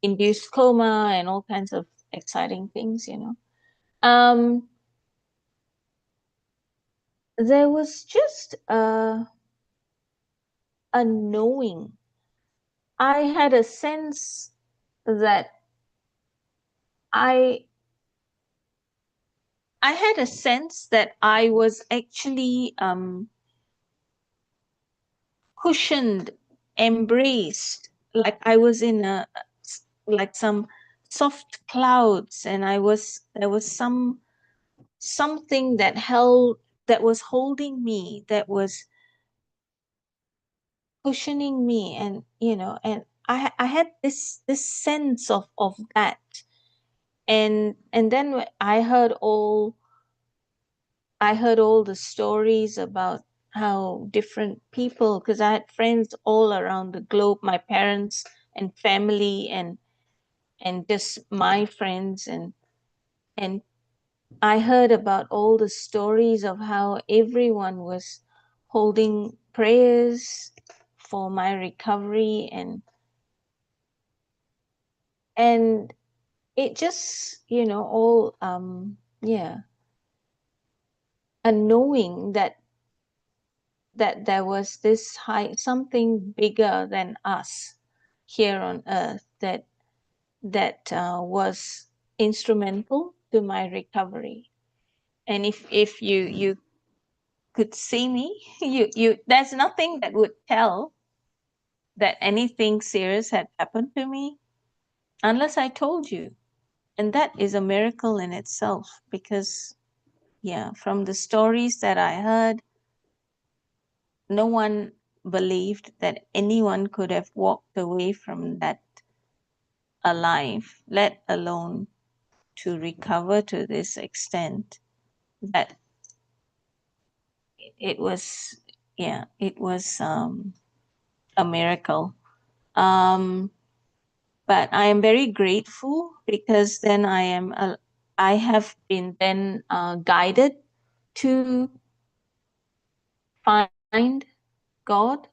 induced coma and all kinds of exciting things, there was just a knowing. I had a sense that I had a sense that I was actually cushioned, embraced, like I was in like some soft clouds, and there was something that was holding me, that was cushioning me, and and I had this sense of that, and then I heard all the stories about how different people, because I had friends all around the globe, my parents and family, and just my friends, and I heard about all the stories of how everyone was holding prayers for my recovery, and it just all knowing that there was this something bigger than us here on earth that was instrumental to my recovery. And if you could see me, you there's nothing that would tell that anything serious had happened to me unless I told you. And that is a miracle in itself, because from the stories that I heard, no one believed that anyone could have walked away from that alive, let alone to recover to this extent. That it was a miracle. But I am very grateful, because then I have been then guided to find God,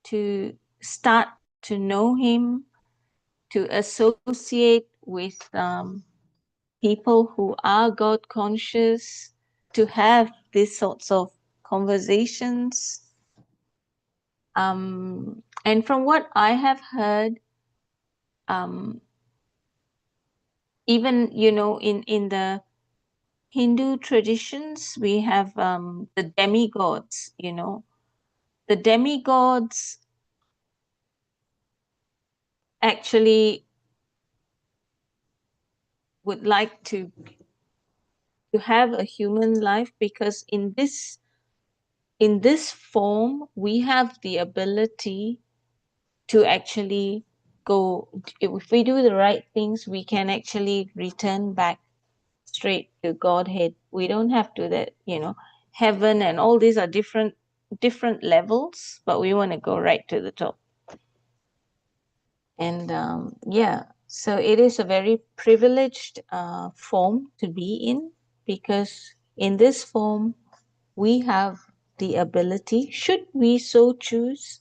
to start to know Him, to associate with people who are God conscious, to have these sorts of conversations. And from what I have heard, even, in the Hindu traditions, we have the demigods, The demigods actually would like to have a human life, because in this form, we have the ability to actually go, if we do the right things, we can actually return back straight to Godhead. We don't have to that, heaven and all these are different levels, but we want to go right to the top. And so it is a very privileged form to be in, because in this form we have the ability, should we so choose,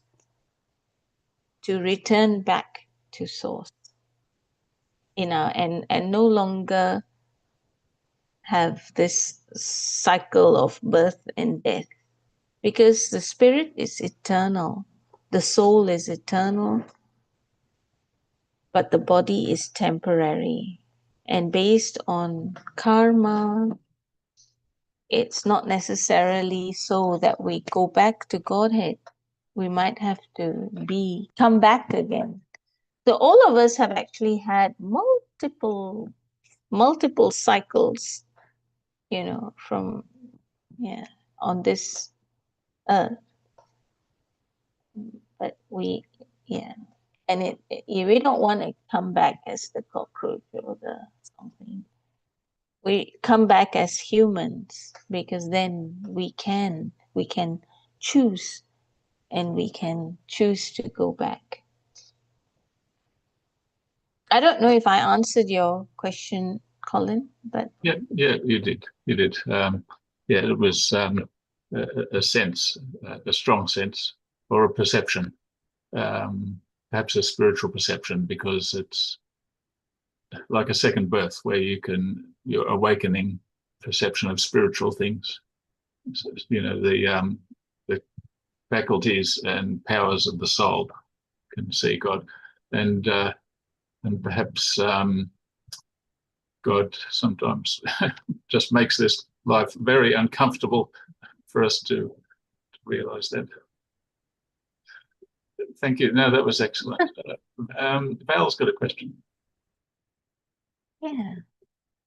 to return back to source, and no longer have this cycle of birth and death, because the spirit is eternal, the soul is eternal, but the body is temporary. And based on karma, it's not necessarily so that we go back to Godhead. We might have to come back again. So all of us have actually had multiple cycles, from on this earth. But we don't want to come back as the cockroach or the something. We come back as humans, because then we can choose, and we can choose to go back. I don't know if I answered your question, Colin, but yeah, you did. It was a sense, a strong sense, or a perception, perhaps a spiritual perception, because it's like a second birth, where you're awakening perception of spiritual things. So, the faculties and powers of the soul can see God, and perhaps God sometimes just makes this life very uncomfortable for us to realize that. Thank you. No, that was excellent. Val's got a question. yeah,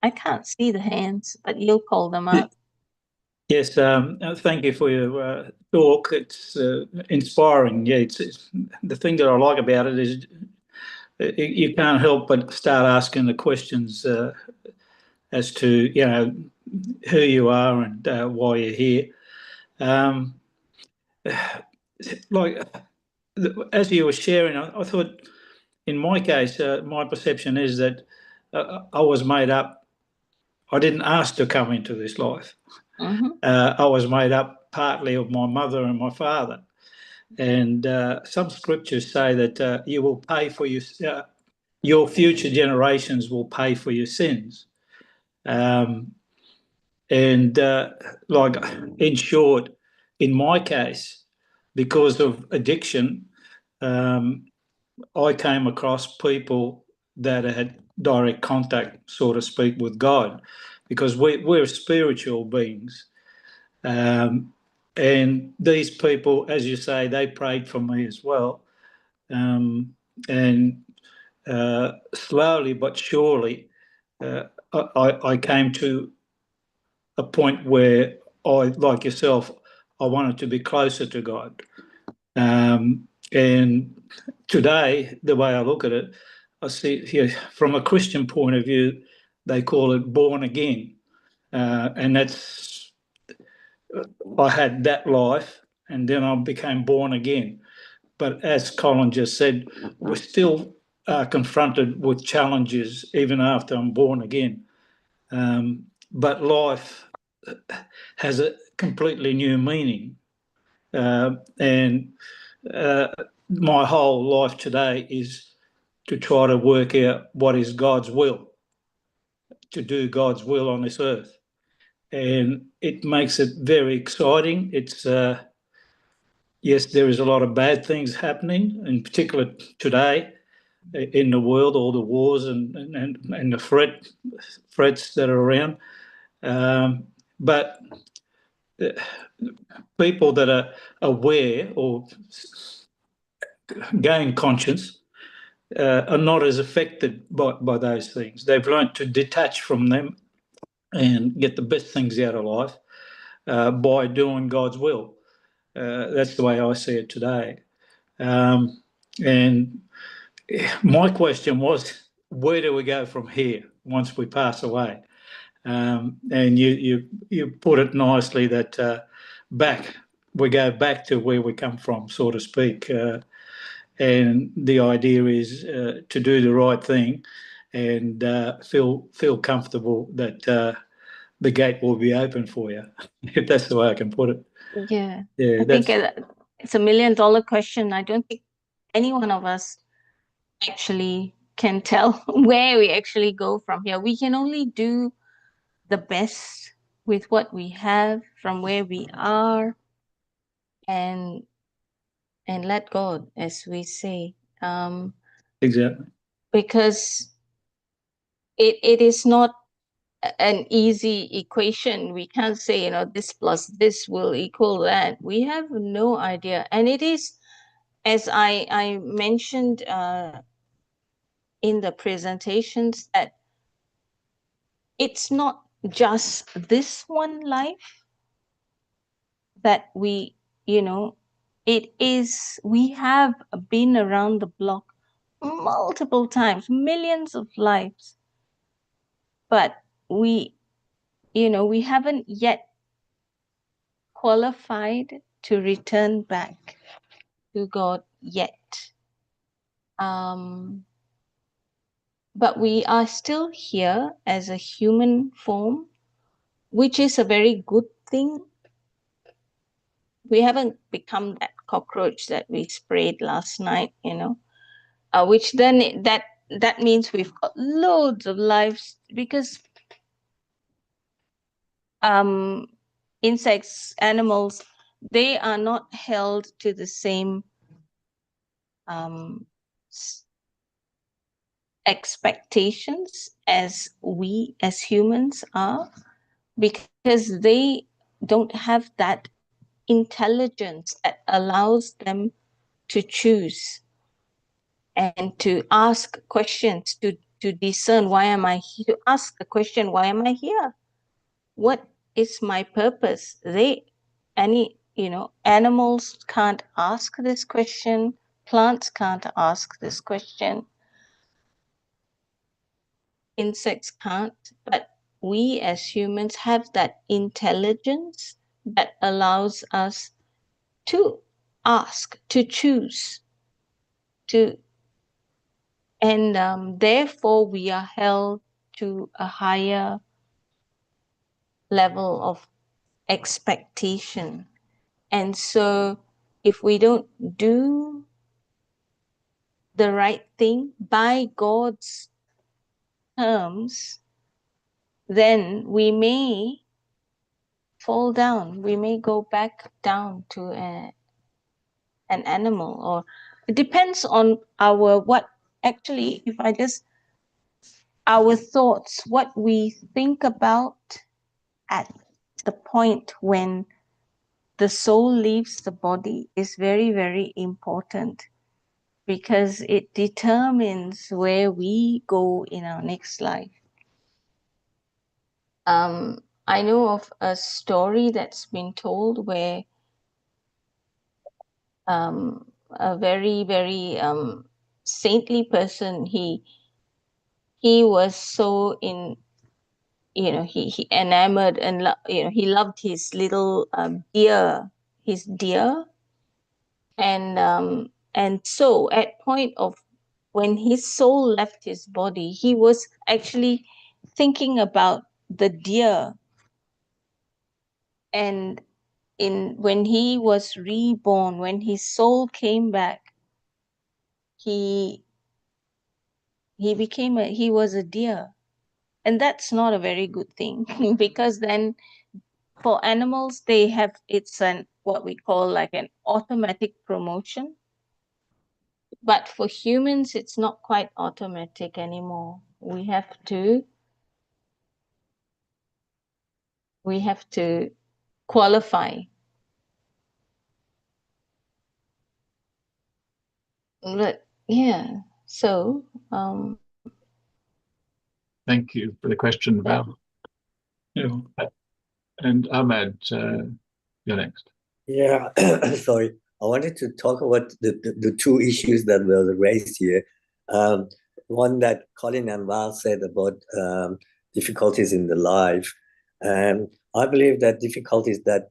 I can't see the hands, but you'll call them up. Yes, thank you for your talk. It's inspiring. Yeah, it's the thing that I like about it is you can't help but start asking the questions as to who you are and why you're here. Like as you were sharing, I thought, in my case, my perception is that I was made up. I didn't ask to come into this life. Mm-hmm. I was made up partly of my mother and my father. And some scriptures say that you will pay for your future generations will pay for your sins. And like, in short, in my case, because of addiction, I came across people that had direct contact, so to speak, with God, because we're spiritual beings. And these people, as you say, they prayed for me as well. And slowly but surely, I came to a point where I, like yourself, I wanted to be closer to God. And today, the way I look at it, I see here from a Christian point of view, they call it born again. And that's, I had that life and then I became born again. But as Colin just said, we're still confronted with challenges even after I'm born again. But life has a completely new meaning. And my whole life today is to try to work out what is God's will, to do God's will on this earth. And it makes it very exciting. It's, yes, there is a lot of bad things happening, in particular today in the world, all the wars and the threats that are around. But people that are aware or gain conscience are not as affected by those things. They've learnt to detach from them and get the best things out of life by doing God's will. That's the way I see it today. And my question was, where do we go from here once we pass away? And you put it nicely that we go back to where we come from, so to speak. And the idea is to do the right thing and feel comfortable that the gate will be open for you, if that's the way I can put it. Yeah. Yeah, I think it's $1 million question. I don't think any one of us actually can tell where we actually go from here. We can only do the best with what we have from where we are, and let God, as we say. Exactly. Because it is not an easy equation. We can't say, this plus this will equal that. We have no idea. And it is, as I mentioned in the presentations, that it's not just this one life that we have been around the block multiple times, millions of lives, but we haven't yet qualified to return back to God yet. But we are still here as a human form, which is a very good thing. We haven't become that cockroach that we sprayed last night, which then that means we've got loads of lives, because insects, animals, they are not held to the same expectations as we as humans are, because they don't have that intelligence that allows them to choose and to ask questions, to discern, why am I here? To ask the question, why am I here? What is my purpose? Animals can't ask this question. Plants can't ask this question. Insects can't. But we as humans have that intelligence that allows us to ask, to choose, and therefore we are held to a higher level of expectation. And so if we don't do the right thing by God's terms, then we may fall down. We may go back down to an animal, or it depends on our thoughts, what we think about at the point when the soul leaves the body is very, very important, because it determines where we go in our next life. I know of a story that's been told where a very, very saintly person, he was so he enamored and he loved his little his deer, and so at point of when his soul left his body, he was actually thinking about the deer, and when he was reborn, when his soul came back, he was a deer. And that's not a very good thing because then for animals, it's what we call like an automatic promotion. But for humans, it's not quite automatic anymore. We have to qualify. But yeah, so thank you for the question, Val. Yeah. And Ahmed, you're next. Yeah, sorry. I wanted to talk about the two issues that were raised here. One that Colin and Val said about difficulties in the life. I believe that difficulties that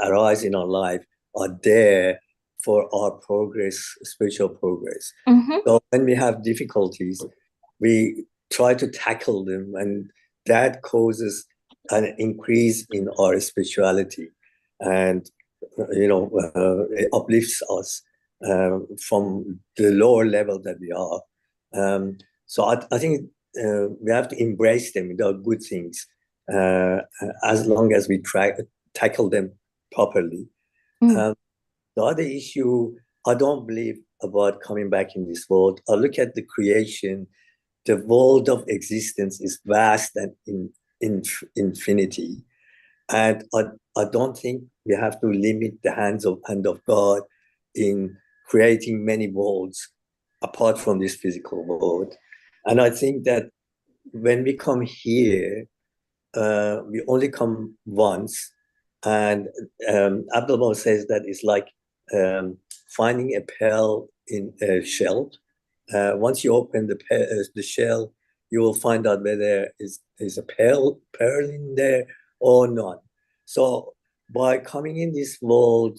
arise in our life are there for our progress, spiritual progress. Mm-hmm. So when we have difficulties, we try to tackle them, and that causes an increase in our spirituality, and it uplifts us from the lower level that we are. So I think we have to embrace them. They are good things as long as we tackle them properly. The other issue, I don't believe about coming back in this world. I look at the creation. The world of existence is vast and in infinity. And I don't think we have to limit the hand of God in creating many worlds apart from this physical world. And I think that when we come here, we only come once. And Abdul says that it's like finding a pearl in a shell. Once you open the shell, you will find out whether is a pearl in there or not. So by coming in this world,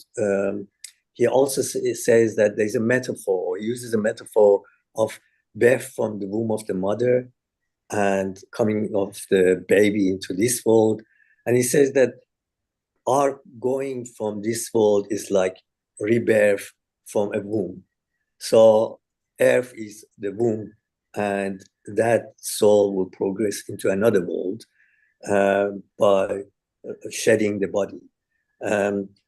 he also says that there's a metaphor. He uses a metaphor of birth from the womb of the mother and coming of the baby into this world. And he says that our going from this world is like rebirth from a womb. So earth is the womb, and that soul will progress into another world by shedding the body.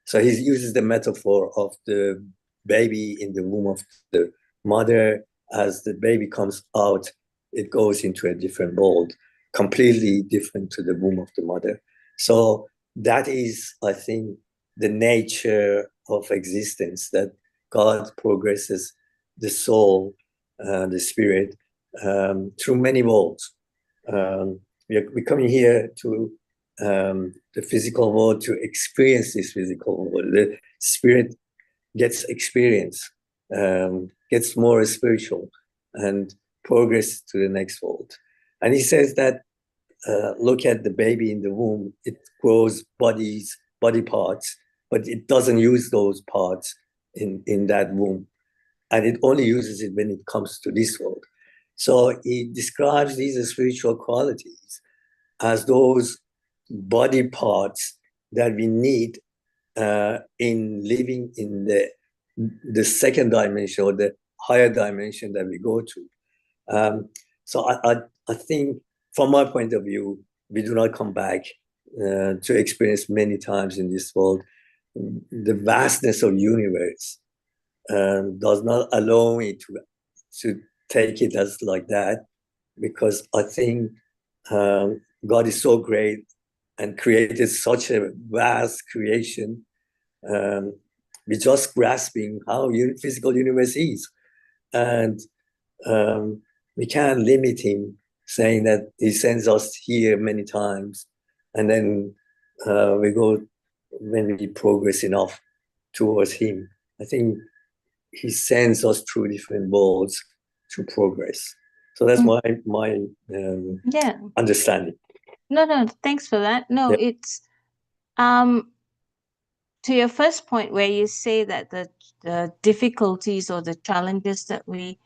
So he uses the metaphor of the baby in the womb of the mother. As the baby comes out, it goes into a different world, completely different to the womb of the mother. So that is, I think, the nature of existence, that God progresses the soul, the spirit, through many worlds. We're coming here to the physical world to experience this physical world. The spirit gets experience, gets more spiritual, and progress to the next world. And he says that look at the baby in the womb, it grows body parts, but it doesn't use those parts in that womb. And it only uses it when it comes to this world. So he describes these spiritual qualities as those body parts that we need in living in the second dimension, or the higher dimension that we go to. So I think, from my point of view, we do not come back to experience many times in this world. The vastness of universe does not allow me to take it as like that, because I think God is so great and created such a vast creation. We're just grasping how physical universe is, and we can't limit him, saying that he sends us here many times, and then we go when we progress enough towards him. I think he sends us through different worlds to progress. So that's my understanding. No, thanks for that. No, Yeah. it's to your first point where you say that the difficulties or the challenges that we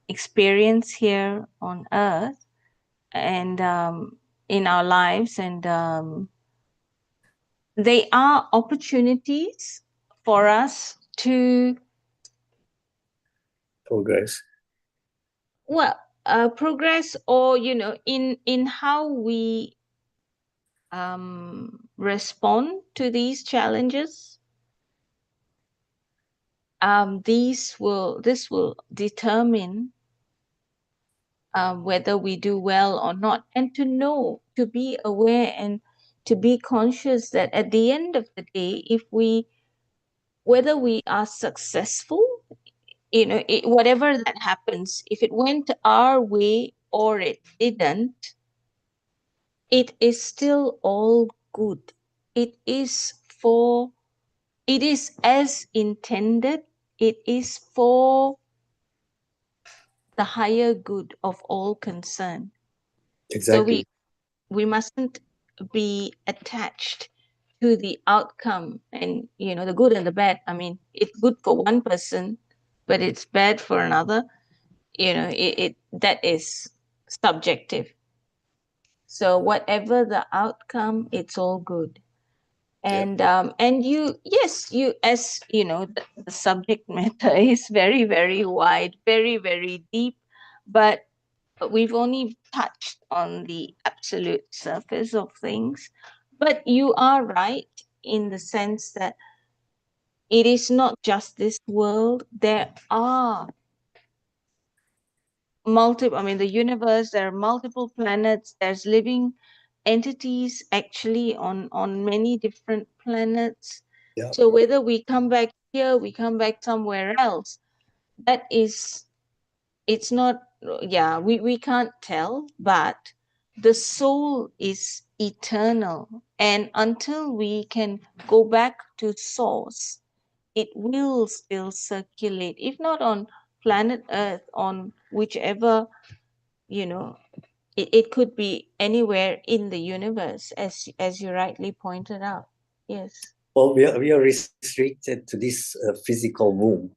experience here on earth and in our lives, and they are opportunities for us to Progress. Well, progress, or in how we respond to these challenges. This will determine whether we do well or not, and to be aware and to be conscious that at the end of the day, whether we are successful, whatever that happens, if it went our way or it didn't, it is still all good. It is as intended. It is for the higher good of all concerned. Exactly. So we mustn't be attached to the outcome, and the good and the bad. I mean, it's good for one person, but it's bad for another. That is subjective. So whatever the outcome, it's all good. And you as the subject matter is very, very wide, very, very deep, but we've only touched on the absolute surface of things. But you are right in the sense that it is not just this world. There are the universe, there are multiple planets, there's living entities actually on many different planets. Yeah. So whether we come back here, we come back somewhere else, it's not, we can't tell, but the soul is eternal, and until we can go back to source, it will still circulate, if not on planet Earth, on whichever, it could be anywhere in the universe, as you rightly pointed out. Yes. Well, we are restricted to this physical womb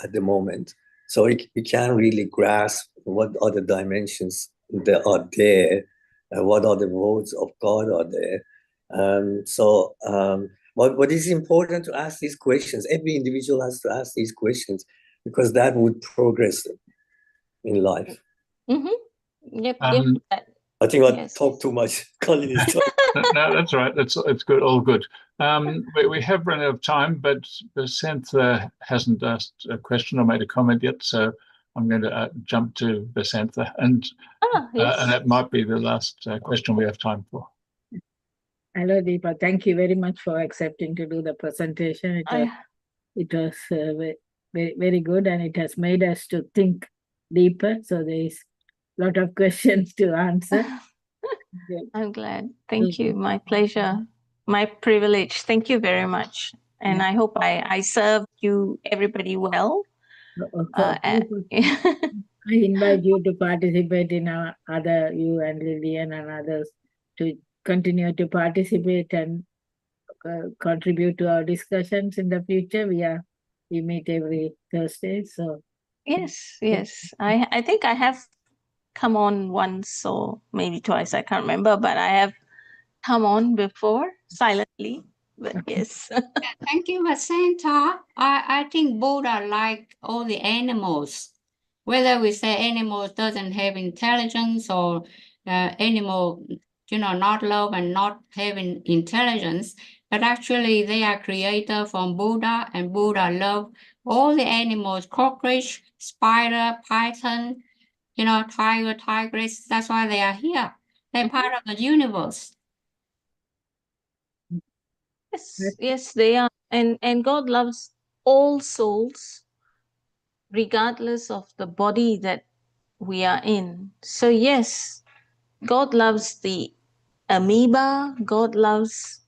at the moment, so we can't really grasp what other dimensions that are there, what other worlds of God are there. What is important to ask these questions? Every individual has to ask these questions, because that would progress them in life. Mm-hmm. Yep. I think I talked too much. Colin is talking. No, that's right. It's good. All good. We have run out of time, but Basantha hasn't asked a question or made a comment yet, so I'm going to jump to Basantha, and that might be the last question we have time for. Hello, Deepa. Thank you very much for accepting to do the presentation. It was very, very good, and it has made us to think deeper. So there is a lot of questions to answer. I'm glad. Thank you. My pleasure. My privilege. Thank you very much. And I hope I served everybody well. I invite you to participate in our other, you and Lillian and others, to continue to participate and contribute to our discussions in the future. We meet every Thursday. So yes. I think I have come on once or maybe twice. I can't remember, but I have come on before silently. But yes. Thank you, Basanta. I think both are like all the animals. Whether we say animals doesn't have intelligence or animal not love and not having intelligence, but actually they are created from Buddha, and Buddha love all the animals, cockroach, spider, python, tiger, tigress. That's why they are here. They're part of the universe. Yes, they are. And God loves all souls, regardless of the body that we are in. So yes, God loves the amoeba, God loves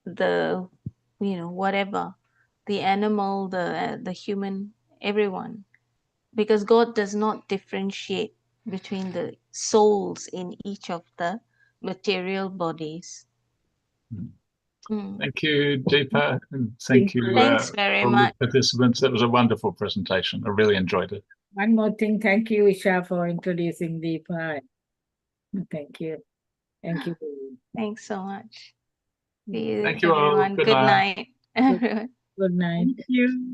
the, whatever, the animal, the human, everyone. Because God does not differentiate between the souls in each of the material bodies. Thank you, Deepa, and thank you Thanks very all much. the participants. That was a wonderful presentation. I really enjoyed it. One more thing. Thank you, Isha, for introducing Deepa. Thank you. Thank you. Thanks so much. See you, Thank you all. everyone. Good Good night. night, everyone. Good night. Thank you.